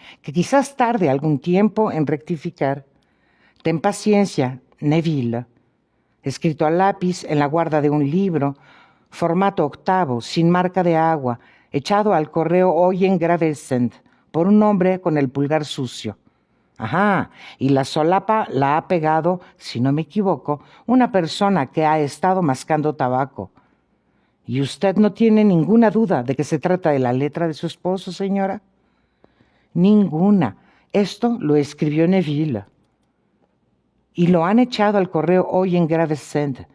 rectificar. Ten paciencia, Neville. Escrito a lápiz en la guarda de un libro, formato octavo, sin marca de agua, echado al correo hoy en Gravesend, por un hombre con el pulgar sucio. Ajá, y la solapa la ha pegado, si no me equivoco, una persona que ha estado mascando tabaco. ¿Y usted no tiene ninguna duda de que se trata de la letra de su esposo, señora? Ninguna. Esto lo escribió Neville. Y lo han echado al correo hoy en Gravesend.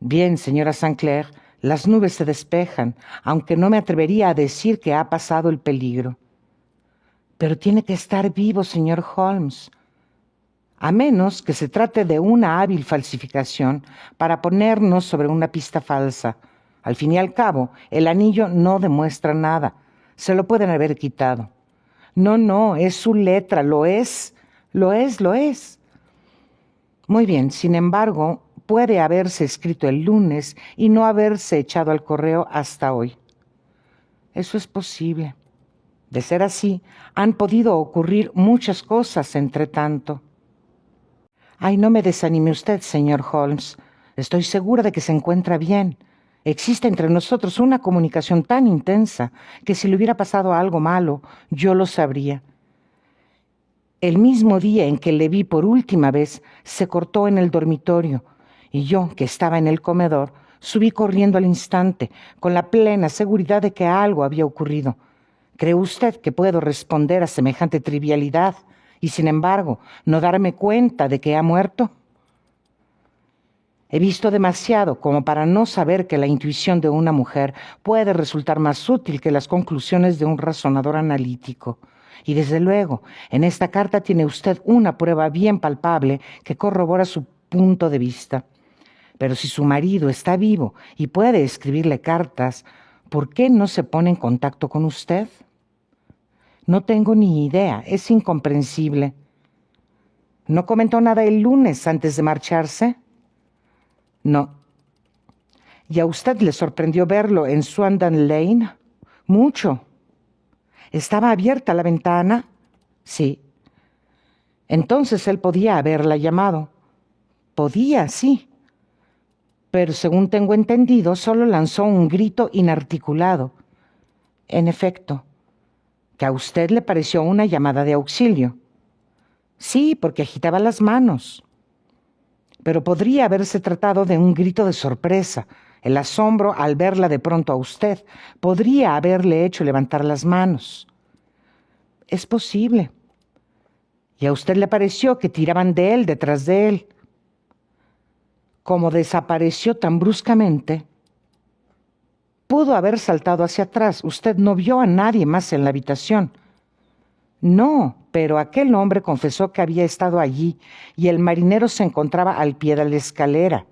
Bien, señora Sinclair, las nubes se despejan, aunque no me atrevería a decir que ha pasado el peligro. Pero tiene que estar vivo, señor Holmes. A menos que se trate de una hábil falsificación para ponernos sobre una pista falsa. Al fin y al cabo, el anillo no demuestra nada. Se lo pueden haber quitado. No, es su letra, lo es. Muy bien, sin embargo, puede haberse escrito el lunes y no haberse echado al correo hasta hoy. Eso es posible. De ser así, han podido ocurrir muchas cosas entre tanto. Ay, no me desanime usted, señor Holmes. Estoy segura de que se encuentra bien. Existe entre nosotros una comunicación tan intensa que si le hubiera pasado algo malo, yo lo sabría. El mismo día en que le vi por última vez, se cortó en el dormitorio, y yo, que estaba en el comedor, subí corriendo al instante, con la plena seguridad de que algo había ocurrido. ¿Cree usted que puedo responder a semejante trivialidad y, sin embargo, no darme cuenta de que ha muerto? He visto demasiado como para no saber que la intuición de una mujer puede resultar más útil que las conclusiones de un razonador analítico. Y desde luego, en esta carta tiene usted una prueba bien palpable que corrobora su punto de vista. Pero si su marido está vivo y puede escribirle cartas, ¿por qué no se pone en contacto con usted? No tengo ni idea, es incomprensible. ¿No comentó nada el lunes antes de marcharse? No. ¿Y a usted le sorprendió verlo en Swandam Lane? Mucho. ¿Estaba abierta la ventana? Sí. Entonces él podía haberla llamado. Podía, sí. Pero según tengo entendido, solo lanzó un grito inarticulado. En efecto, que a usted le pareció una llamada de auxilio. Sí, porque agitaba las manos. Pero podría haberse tratado de un grito de sorpresa. El asombro al verla de pronto a usted podría haberle hecho levantar las manos. Es posible. Y a usted le pareció que tiraban de él detrás de él. Como desapareció tan bruscamente, pudo haber saltado hacia atrás. Usted no vio a nadie más en la habitación. No, pero aquel hombre confesó que había estado allí y el marinero se encontraba al pie de la escalera.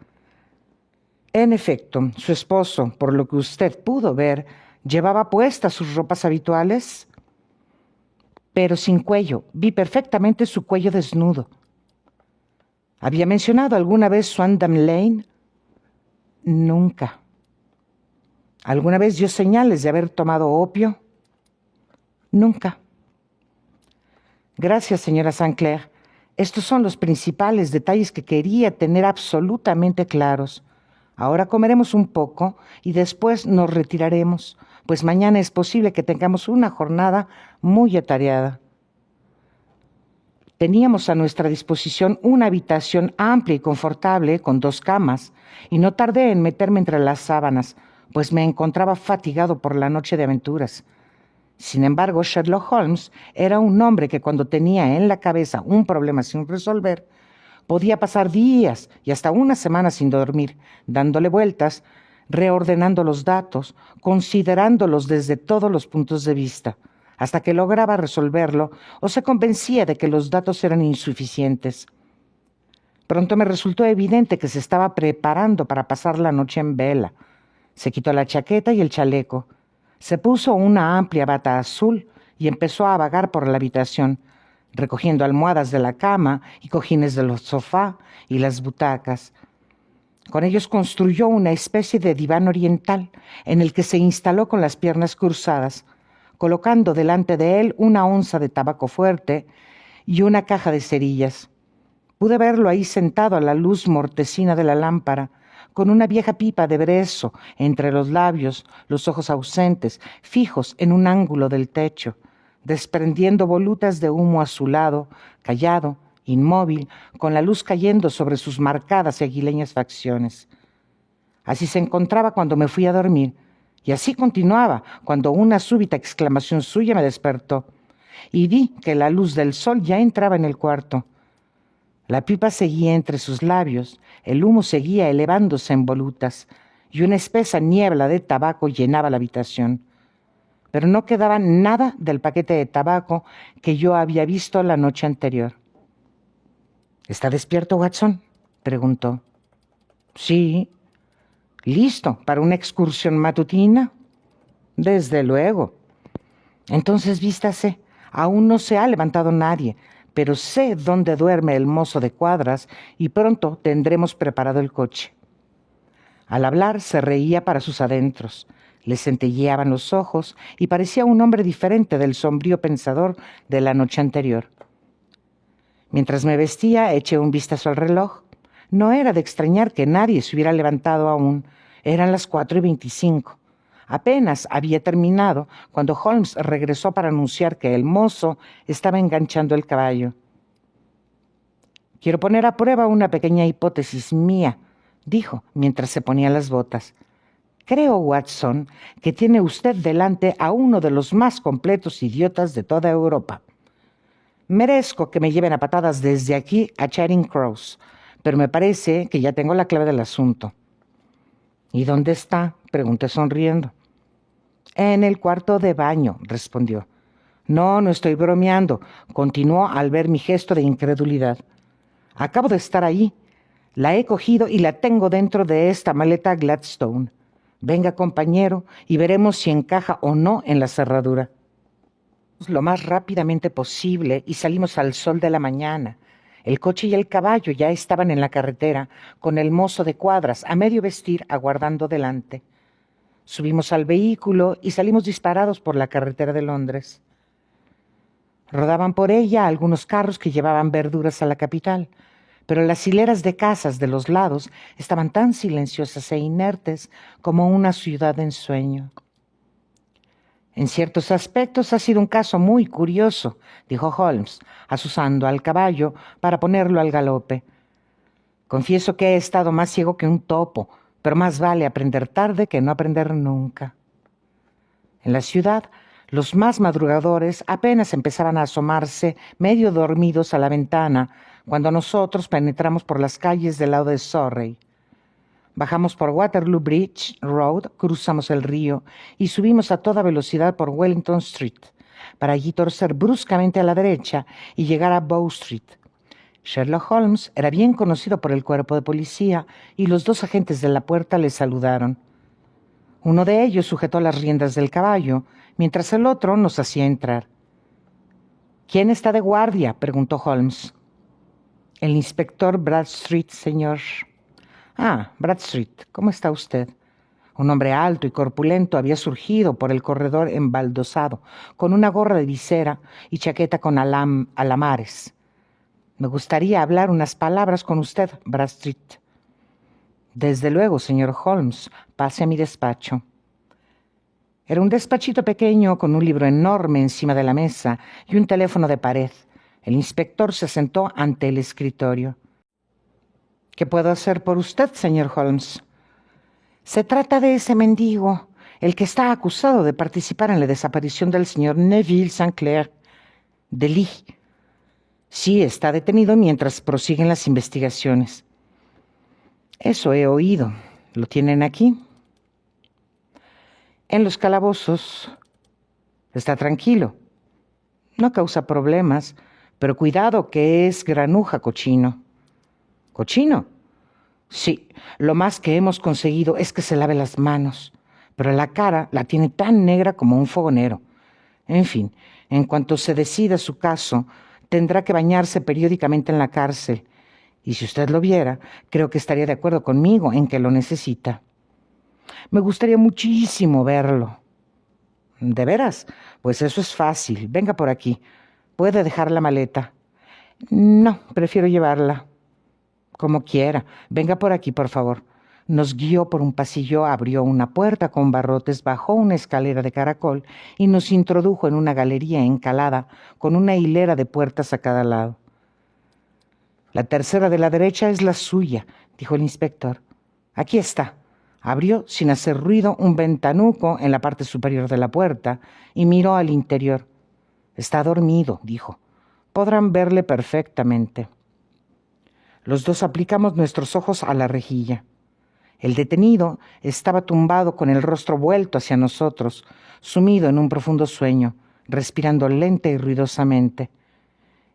En efecto, su esposo, por lo que usted pudo ver, llevaba puestas sus ropas habituales, pero sin cuello. Vi perfectamente su cuello desnudo. ¿Había mencionado alguna vez Swandam Lane? Nunca. ¿Alguna vez dio señales de haber tomado opio? Nunca. Gracias, señora Sinclair. Estos son los principales detalles que quería tener absolutamente claros. Ahora comeremos un poco y después nos retiraremos, pues mañana es posible que tengamos una jornada muy atareada. Teníamos a nuestra disposición una habitación amplia y confortable con 2 camas, y no tardé en meterme entre las sábanas, pues me encontraba fatigado por la noche de aventuras. Sin embargo, Sherlock Holmes era un hombre que cuando tenía en la cabeza un problema sin resolver, podía pasar días y hasta una semana sin dormir, dándole vueltas, reordenando los datos, considerándolos desde todos los puntos de vista, hasta que lograba resolverlo o se convencía de que los datos eran insuficientes. Pronto me resultó evidente que se estaba preparando para pasar la noche en vela. Se quitó la chaqueta y el chaleco. Se puso una amplia bata azul y empezó a vagar por la habitación, recogiendo almohadas de la cama y cojines del sofá y las butacas. Con ellos construyó una especie de diván oriental en el que se instaló con las piernas cruzadas, colocando delante de él una onza de tabaco fuerte y una caja de cerillas. Pude verlo ahí sentado a la luz mortecina de la lámpara, con una vieja pipa de brezo entre los labios, los ojos ausentes, fijos en un ángulo del techo, desprendiendo volutas de humo azulado, callado, inmóvil, con la luz cayendo sobre sus marcadas y aguileñas facciones. Así se encontraba cuando me fui a dormir, y así continuaba cuando una súbita exclamación suya me despertó, y vi que la luz del sol ya entraba en el cuarto. La pipa seguía entre sus labios, el humo seguía elevándose en volutas, y una espesa niebla de tabaco llenaba la habitación. Pero no quedaba nada del paquete de tabaco que yo había visto la noche anterior. ¿Está despierto, Watson?, preguntó. Sí. ¿Listo para una excursión matutina? Desde luego. Entonces vístase. Aún no se ha levantado nadie, pero sé dónde duerme el mozo de cuadras y pronto tendremos preparado el coche. Al hablar se reía para sus adentros, le centelleaban los ojos y parecía un hombre diferente del sombrío pensador de la noche anterior. Mientras me vestía, eché un vistazo al reloj. No era de extrañar que nadie se hubiera levantado aún. Eran las 4:25. Apenas había terminado cuando Holmes regresó para anunciar que el mozo estaba enganchando el caballo. «Quiero poner a prueba una pequeña hipótesis mía», dijo mientras se ponía las botas. «Creo, Watson, que tiene usted delante a uno de los más completos idiotas de toda Europa. Merezco que me lleven a patadas desde aquí a Charing Cross, pero me parece que ya tengo la clave del asunto». «¿Y dónde está?», pregunté sonriendo. «En el cuarto de baño», respondió. No estoy bromeando», continuó al ver mi gesto de incredulidad. «Acabo de estar ahí. La he cogido y la tengo dentro de esta maleta Gladstone. Venga, compañero, y veremos si encaja o no en la cerradura». Lo más rápidamente posible y salimos al sol de la mañana. El coche y el caballo ya estaban en la carretera, con el mozo de cuadras a medio vestir aguardando delante. Subimos al vehículo y salimos disparados por la carretera de Londres. Rodaban por ella algunos carros que llevaban verduras a la capital, pero las hileras de casas de los lados estaban tan silenciosas e inertes como una ciudad en sueño. «En ciertos aspectos ha sido un caso muy curioso», dijo Holmes, azuzando al caballo para ponerlo al galope. «Confieso que he estado más ciego que un topo, pero más vale aprender tarde que no aprender nunca». En la ciudad, los más madrugadores apenas empezaban a asomarse medio dormidos a la ventana cuando nosotros penetramos por las calles del lado de Surrey. Bajamos por Waterloo Bridge Road, cruzamos el río y subimos a toda velocidad por Wellington Street, para allí torcer bruscamente a la derecha y llegar a Bow Street. Sherlock Holmes era bien conocido por el cuerpo de policía y los 2 agentes de la puerta le saludaron. Uno de ellos sujetó las riendas del caballo, mientras el otro nos hacía entrar. «¿Quién está de guardia?», preguntó Holmes. El inspector Bradstreet, señor. Ah, Bradstreet, ¿cómo está usted? Un hombre alto y corpulento había surgido por el corredor embaldosado, con una gorra de visera y chaqueta con alamares. Me gustaría hablar unas palabras con usted, Bradstreet. Desde luego, señor Holmes, pase a mi despacho. Era un despachito pequeño con un libro enorme encima de la mesa y un teléfono de pared. El inspector se sentó ante el escritorio. ¿Qué puedo hacer por usted, señor Holmes? Se trata de ese mendigo, el que está acusado de participar en la desaparición del señor Neville St. Clair de Lee. Sí, está detenido mientras prosiguen las investigaciones. Eso he oído. ¿Lo tienen aquí? En los calabozos. Está tranquilo. No causa problemas, pero cuidado que es granuja cochino. ¿Cochino? Sí, lo más que hemos conseguido es que se lave las manos, pero la cara la tiene tan negra como un fogonero. En fin, en cuanto se decida su caso, tendrá que bañarse periódicamente en la cárcel. Y si usted lo viera, creo que estaría de acuerdo conmigo en que lo necesita. Me gustaría muchísimo verlo. ¿De veras? Pues eso es fácil. Venga por aquí. ¿Puede dejar la maleta? No, prefiero llevarla. Como quiera. Venga por aquí, por favor. Nos guió por un pasillo, abrió una puerta con barrotes, bajó una escalera de caracol y nos introdujo en una galería encalada con una hilera de puertas a cada lado. La tercera de la derecha es la suya, dijo el inspector. Aquí está. Abrió sin hacer ruido un ventanuco en la parte superior de la puerta y miró al interior. Está dormido, dijo. Podrán verle perfectamente. Los dos aplicamos nuestros ojos a la rejilla. El detenido estaba tumbado con el rostro vuelto hacia nosotros, sumido en un profundo sueño, respirando lenta y ruidosamente.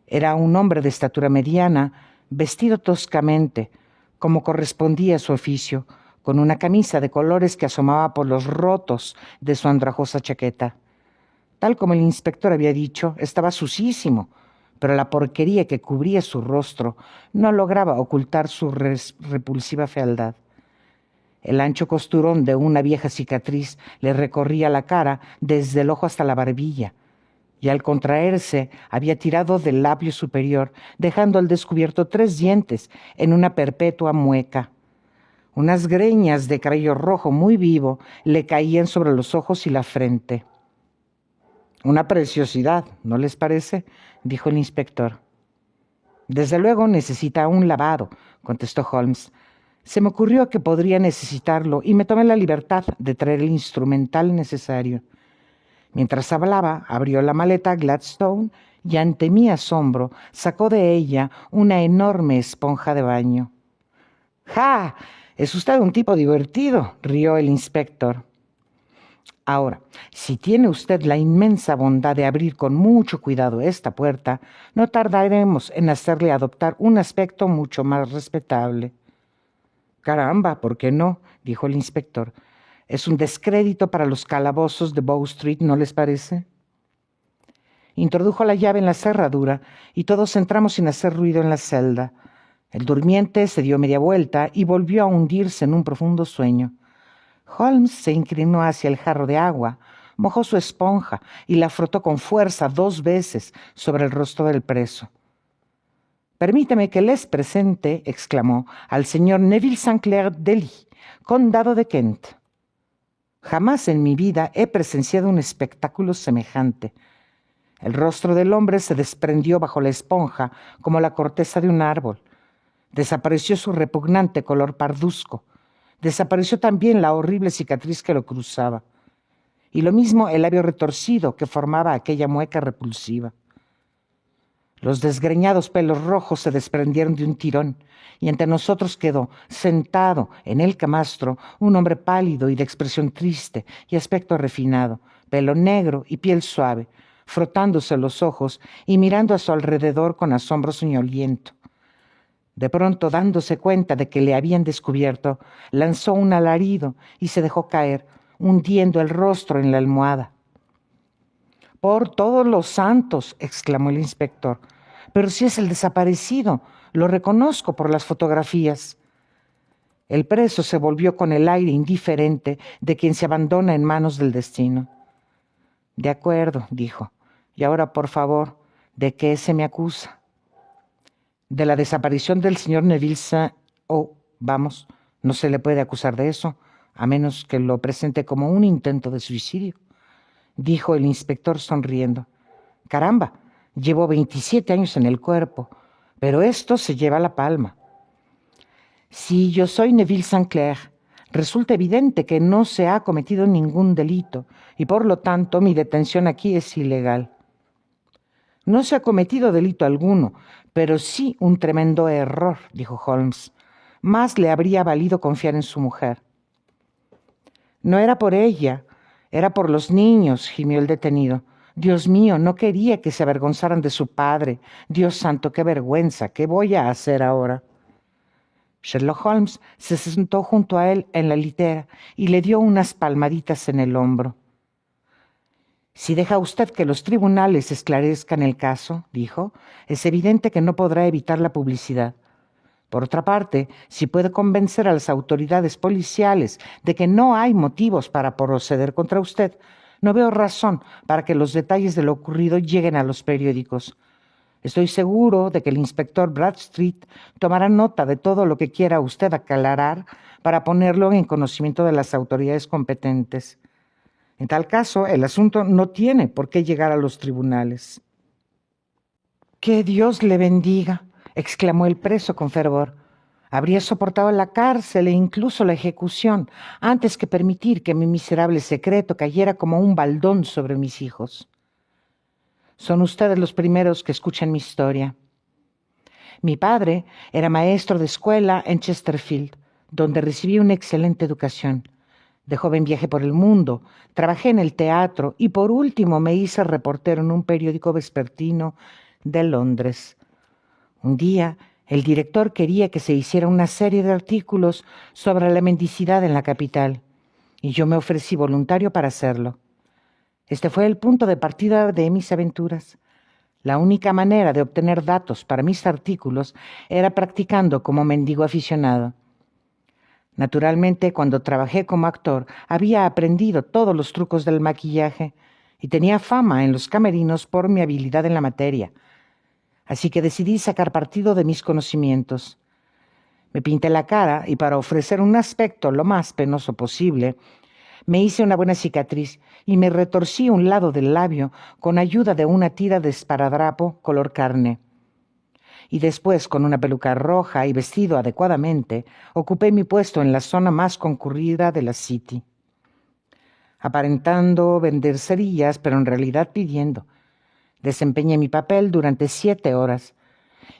Era un hombre de estatura mediana, vestido toscamente, como correspondía a su oficio, con una camisa de colores que asomaba por los rotos de su andrajosa chaqueta. Tal como el inspector había dicho, estaba sucísimo, pero la porquería que cubría su rostro no lograba ocultar su repulsiva fealdad. El ancho costurón de una vieja cicatriz le recorría la cara desde el ojo hasta la barbilla, y al contraerse había tirado del labio superior, dejando al descubierto 3 dientes en una perpetua mueca. Unas greñas de cabello rojo muy vivo le caían sobre los ojos y la frente. Una preciosidad, ¿no les parece?, dijo el inspector. Desde luego necesita un lavado, contestó Holmes. Se me ocurrió que podría necesitarlo y me tomé la libertad de traer el instrumental necesario. Mientras hablaba, abrió la maleta Gladstone y ante mi asombro sacó de ella una enorme esponja de baño. ¡Ja! Es usted un tipo divertido, rió el inspector. Ahora, si tiene usted la inmensa bondad de abrir con mucho cuidado esta puerta, no tardaremos en hacerle adoptar un aspecto mucho más respetable. Caramba, ¿por qué no?, dijo el inspector. Es un descrédito para los calabozos de Bow Street, ¿no les parece? Introdujo la llave en la cerradura y todos entramos sin hacer ruido en la celda. El durmiente se dio media vuelta y volvió a hundirse en un profundo sueño. Holmes se inclinó hacia el jarro de agua, mojó su esponja y la frotó con fuerza 2 veces sobre el rostro del preso. «Permítame que les presente», exclamó, «al señor Neville St. Clair de Lee, condado de Kent». Jamás en mi vida he presenciado un espectáculo semejante. El rostro del hombre se desprendió bajo la esponja como la corteza de un árbol. Desapareció su repugnante color parduzco. Desapareció también la horrible cicatriz que lo cruzaba. Y lo mismo el labio retorcido que formaba aquella mueca repulsiva. Los desgreñados pelos rojos se desprendieron de un tirón y ante nosotros quedó, sentado en el camastro, un hombre pálido y de expresión triste y aspecto refinado, pelo negro y piel suave, frotándose los ojos y mirando a su alrededor con asombro soñoliento. De pronto, dándose cuenta de que le habían descubierto, lanzó un alarido y se dejó caer, hundiendo el rostro en la almohada. «Por todos los santos», exclamó el inspector, Pero si es el desaparecido, lo reconozco por las fotografías. El preso se volvió con el aire indiferente de quien se abandona en manos del destino. De acuerdo, dijo. Y ahora, por favor, ¿de qué se me acusa? De la desaparición del señor Neville Saint... Oh, vamos, no se le puede acusar de eso, a menos que lo presente como un intento de suicidio, dijo el inspector sonriendo. Caramba, llevo 27 años en el cuerpo, pero esto se lleva la palma. Si yo soy Neville St. Clair, resulta evidente que no se ha cometido ningún delito y por lo tanto mi detención aquí es ilegal. No se ha cometido delito alguno, pero sí un tremendo error, dijo Holmes. Más le habría valido confiar en su mujer. No era por ella, era por los niños, gimió el detenido. Dios mío, no quería que se avergonzaran de su padre. Dios santo, qué vergüenza, ¿qué voy a hacer ahora? Sherlock Holmes se sentó junto a él en la litera y le dio unas palmaditas en el hombro. Si deja usted que los tribunales esclarezcan el caso, dijo, es evidente que no podrá evitar la publicidad. Por otra parte, si puede convencer a las autoridades policiales de que no hay motivos para proceder contra usted, no veo razón para que los detalles de lo ocurrido lleguen a los periódicos. Estoy seguro de que el inspector Bradstreet tomará nota de todo lo que quiera usted aclarar para ponerlo en conocimiento de las autoridades competentes. En tal caso, el asunto no tiene por qué llegar a los tribunales. «¡Que Dios le bendiga!», exclamó el preso con fervor. Habría soportado la cárcel e incluso la ejecución antes que permitir que mi miserable secreto cayera como un baldón sobre mis hijos. Son ustedes los primeros que escuchan mi historia. Mi padre era maestro de escuela en Chesterfield, donde recibí una excelente educación. De joven viajé por el mundo, trabajé en el teatro y por último me hice reportero en un periódico vespertino de Londres. Un día, el director quería que se hiciera una serie de artículos sobre la mendicidad en la capital, y yo me ofrecí voluntario para hacerlo. Este fue el punto de partida de mis aventuras. La única manera de obtener datos para mis artículos era practicando como mendigo aficionado. Naturalmente, cuando trabajé como actor, había aprendido todos los trucos del maquillaje y tenía fama en los camerinos por mi habilidad en la materia. Así que decidí sacar partido de mis conocimientos. Me pinté la cara y para ofrecer un aspecto lo más penoso posible, me hice una buena cicatriz y me retorcí un lado del labio con ayuda de una tira de esparadrapo color carne. Y después, con una peluca roja y vestido adecuadamente, ocupé mi puesto en la zona más concurrida de la City. Aparentando vender cerillas, pero en realidad pidiendo. Desempeñé mi papel durante 7 horas,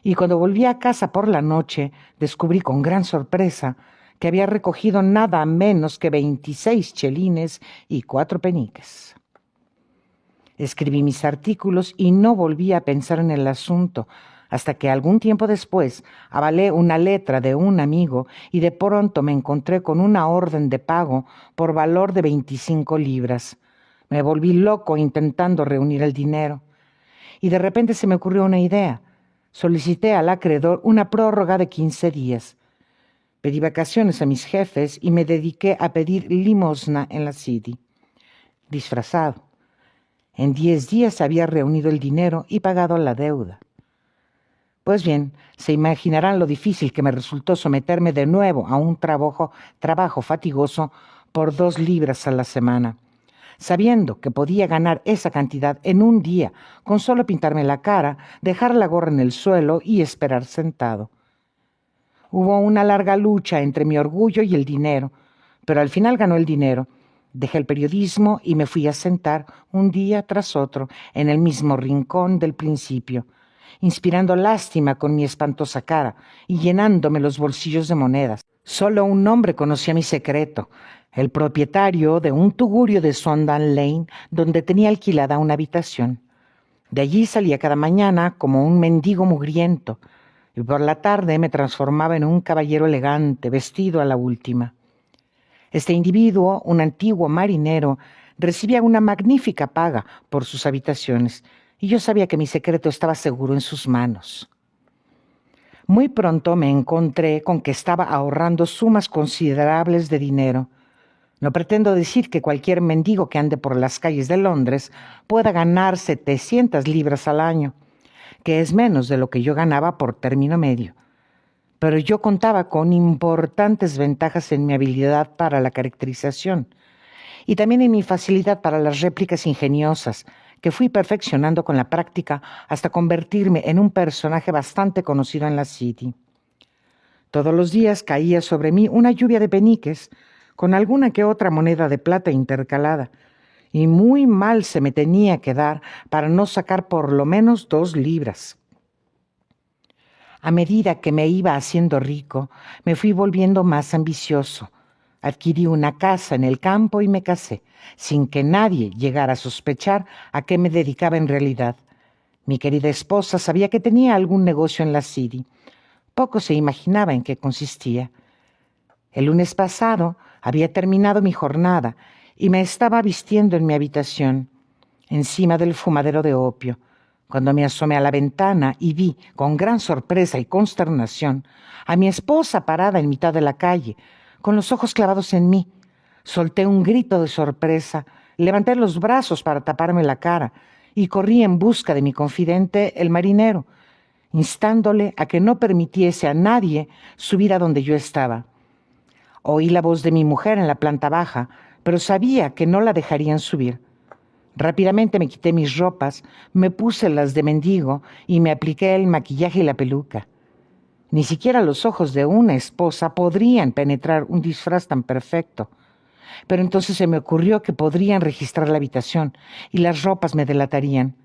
y cuando volví a casa por la noche, descubrí con gran sorpresa que había recogido nada menos que 26 chelines y 4 peniques. Escribí mis artículos y no volví a pensar en el asunto, hasta que algún tiempo después avalé una letra de un amigo y de pronto me encontré con una orden de pago por valor de 25 libras. Me volví loco intentando reunir el dinero. Y de repente se me ocurrió una idea. Solicité al acreedor una prórroga de 15 días. Pedí vacaciones a mis jefes y me dediqué a pedir limosna en la City, disfrazado. En 10 días había reunido el dinero y pagado la deuda. Pues bien, se imaginarán lo difícil que me resultó someterme de nuevo a un trabajo fatigoso por 2 libras a la semana, sabiendo que podía ganar esa cantidad en un día con solo pintarme la cara, dejar la gorra en el suelo y esperar sentado. Hubo una larga lucha entre mi orgullo y el dinero, pero al final ganó el dinero. Dejé el periodismo y me fui a sentar un día tras otro en el mismo rincón del principio, inspirando lástima con mi espantosa cara y llenándome los bolsillos de monedas. Solo un hombre conocía mi secreto, el propietario de un tugurio de Swandan Lane, donde tenía alquilada una habitación. De allí salía cada mañana como un mendigo mugriento, y por la tarde me transformaba en un caballero elegante, vestido a la última. Este individuo, un antiguo marinero, recibía una magnífica paga por sus habitaciones, y yo sabía que mi secreto estaba seguro en sus manos. Muy pronto me encontré con que estaba ahorrando sumas considerables de dinero. No pretendo decir que cualquier mendigo que ande por las calles de Londres pueda ganar 700 libras al año, que es menos de lo que yo ganaba por término medio. Pero yo contaba con importantes ventajas en mi habilidad para la caracterización y también en mi facilidad para las réplicas ingeniosas, que fui perfeccionando con la práctica hasta convertirme en un personaje bastante conocido en la City. Todos los días caía sobre mí una lluvia de peniques, con alguna que otra moneda de plata intercalada, y muy mal se me tenía que dar para no sacar por lo menos 2 libras. A medida que me iba haciendo rico, me fui volviendo más ambicioso. Adquirí una casa en el campo y me casé, sin que nadie llegara a sospechar a qué me dedicaba en realidad. Mi querida esposa sabía que tenía algún negocio en la City. Poco se imaginaba en qué consistía. El lunes pasado había terminado mi jornada y me estaba vistiendo en mi habitación, encima del fumadero de opio, cuando me asomé a la ventana y vi, con gran sorpresa y consternación, a mi esposa parada en mitad de la calle, con los ojos clavados en mí. Solté un grito de sorpresa, levanté los brazos para taparme la cara y corrí en busca de mi confidente, el marinero, instándole a que no permitiese a nadie subir a donde yo estaba. Oí la voz de mi mujer en la planta baja, pero sabía que no la dejarían subir. Rápidamente me quité mis ropas, me puse las de mendigo y me apliqué el maquillaje y la peluca. Ni siquiera los ojos de una esposa podrían penetrar un disfraz tan perfecto. Pero entonces se me ocurrió que podrían registrar la habitación y las ropas me delatarían.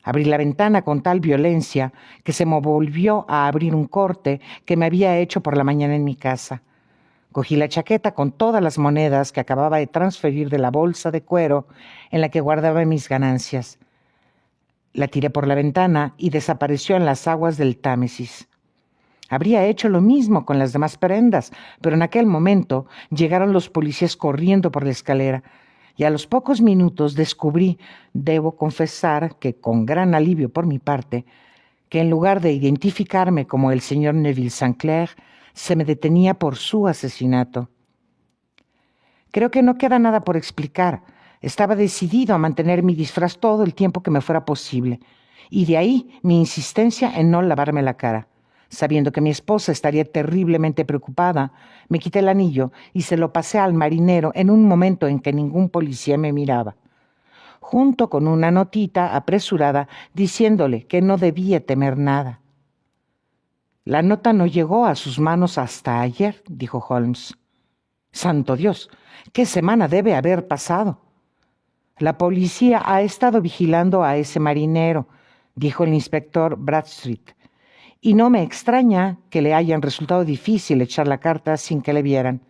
Abrí la ventana con tal violencia que se me volvió a abrir un corte que me había hecho por la mañana en mi casa. Cogí la chaqueta con todas las monedas que acababa de transferir de la bolsa de cuero en la que guardaba mis ganancias. La tiré por la ventana y desapareció en las aguas del Támesis. Habría hecho lo mismo con las demás prendas, pero en aquel momento llegaron los policías corriendo por la escalera y a los pocos minutos descubrí, debo confesar que con gran alivio por mi parte, que en lugar de identificarme como el señor Neville St. Clair, se me detenía por su asesinato. Creo que no queda nada por explicar. Estaba decidido a mantener mi disfraz todo el tiempo que me fuera posible, y de ahí mi insistencia en no lavarme la cara. Sabiendo que mi esposa estaría terriblemente preocupada, me quité el anillo y se lo pasé al marinero en un momento en que ningún policía me miraba, junto con una notita apresurada diciéndole que no debía temer nada. «La nota no llegó a sus manos hasta ayer», dijo Holmes. «¡Santo Dios! ¿Qué semana debe haber pasado?» «La policía ha estado vigilando a ese marinero», dijo el inspector Bradstreet, «y no me extraña que le hayan resultado difícil echar la carta sin que le vieran.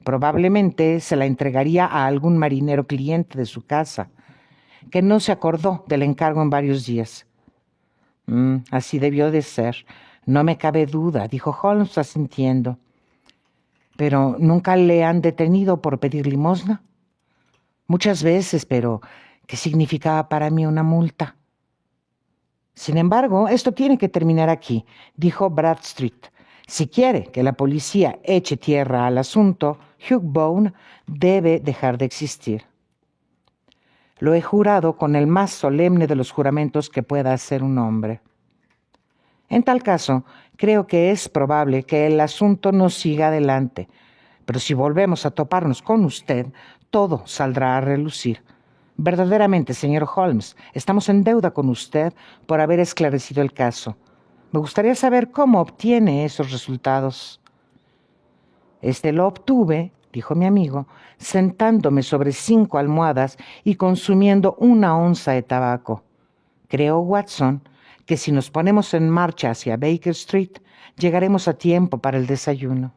Probablemente se la entregaría a algún marinero cliente de su casa, que no se acordó del encargo en varios días». Así debió de ser. «No me cabe duda», dijo Holmes asintiendo. «¿Pero nunca le han detenido por pedir limosna?» «Muchas veces, pero ¿qué significaba para mí una multa?» «Sin embargo, esto tiene que terminar aquí», dijo Bradstreet. «Si quiere que la policía eche tierra al asunto, Hugh Bone debe dejar de existir». «Lo he jurado con el más solemne de los juramentos que pueda hacer un hombre». «En tal caso, creo que es probable que el asunto no siga adelante, pero si volvemos a toparnos con usted, todo saldrá a relucir. Verdaderamente, señor Holmes, estamos en deuda con usted por haber esclarecido el caso. Me gustaría saber cómo obtiene esos resultados». Lo obtuve», dijo mi amigo, sentándome sobre 5 almohadas y consumiendo 1 onza de tabaco. «Creo, Watson, que si nos ponemos en marcha hacia Baker Street, llegaremos a tiempo para el desayuno».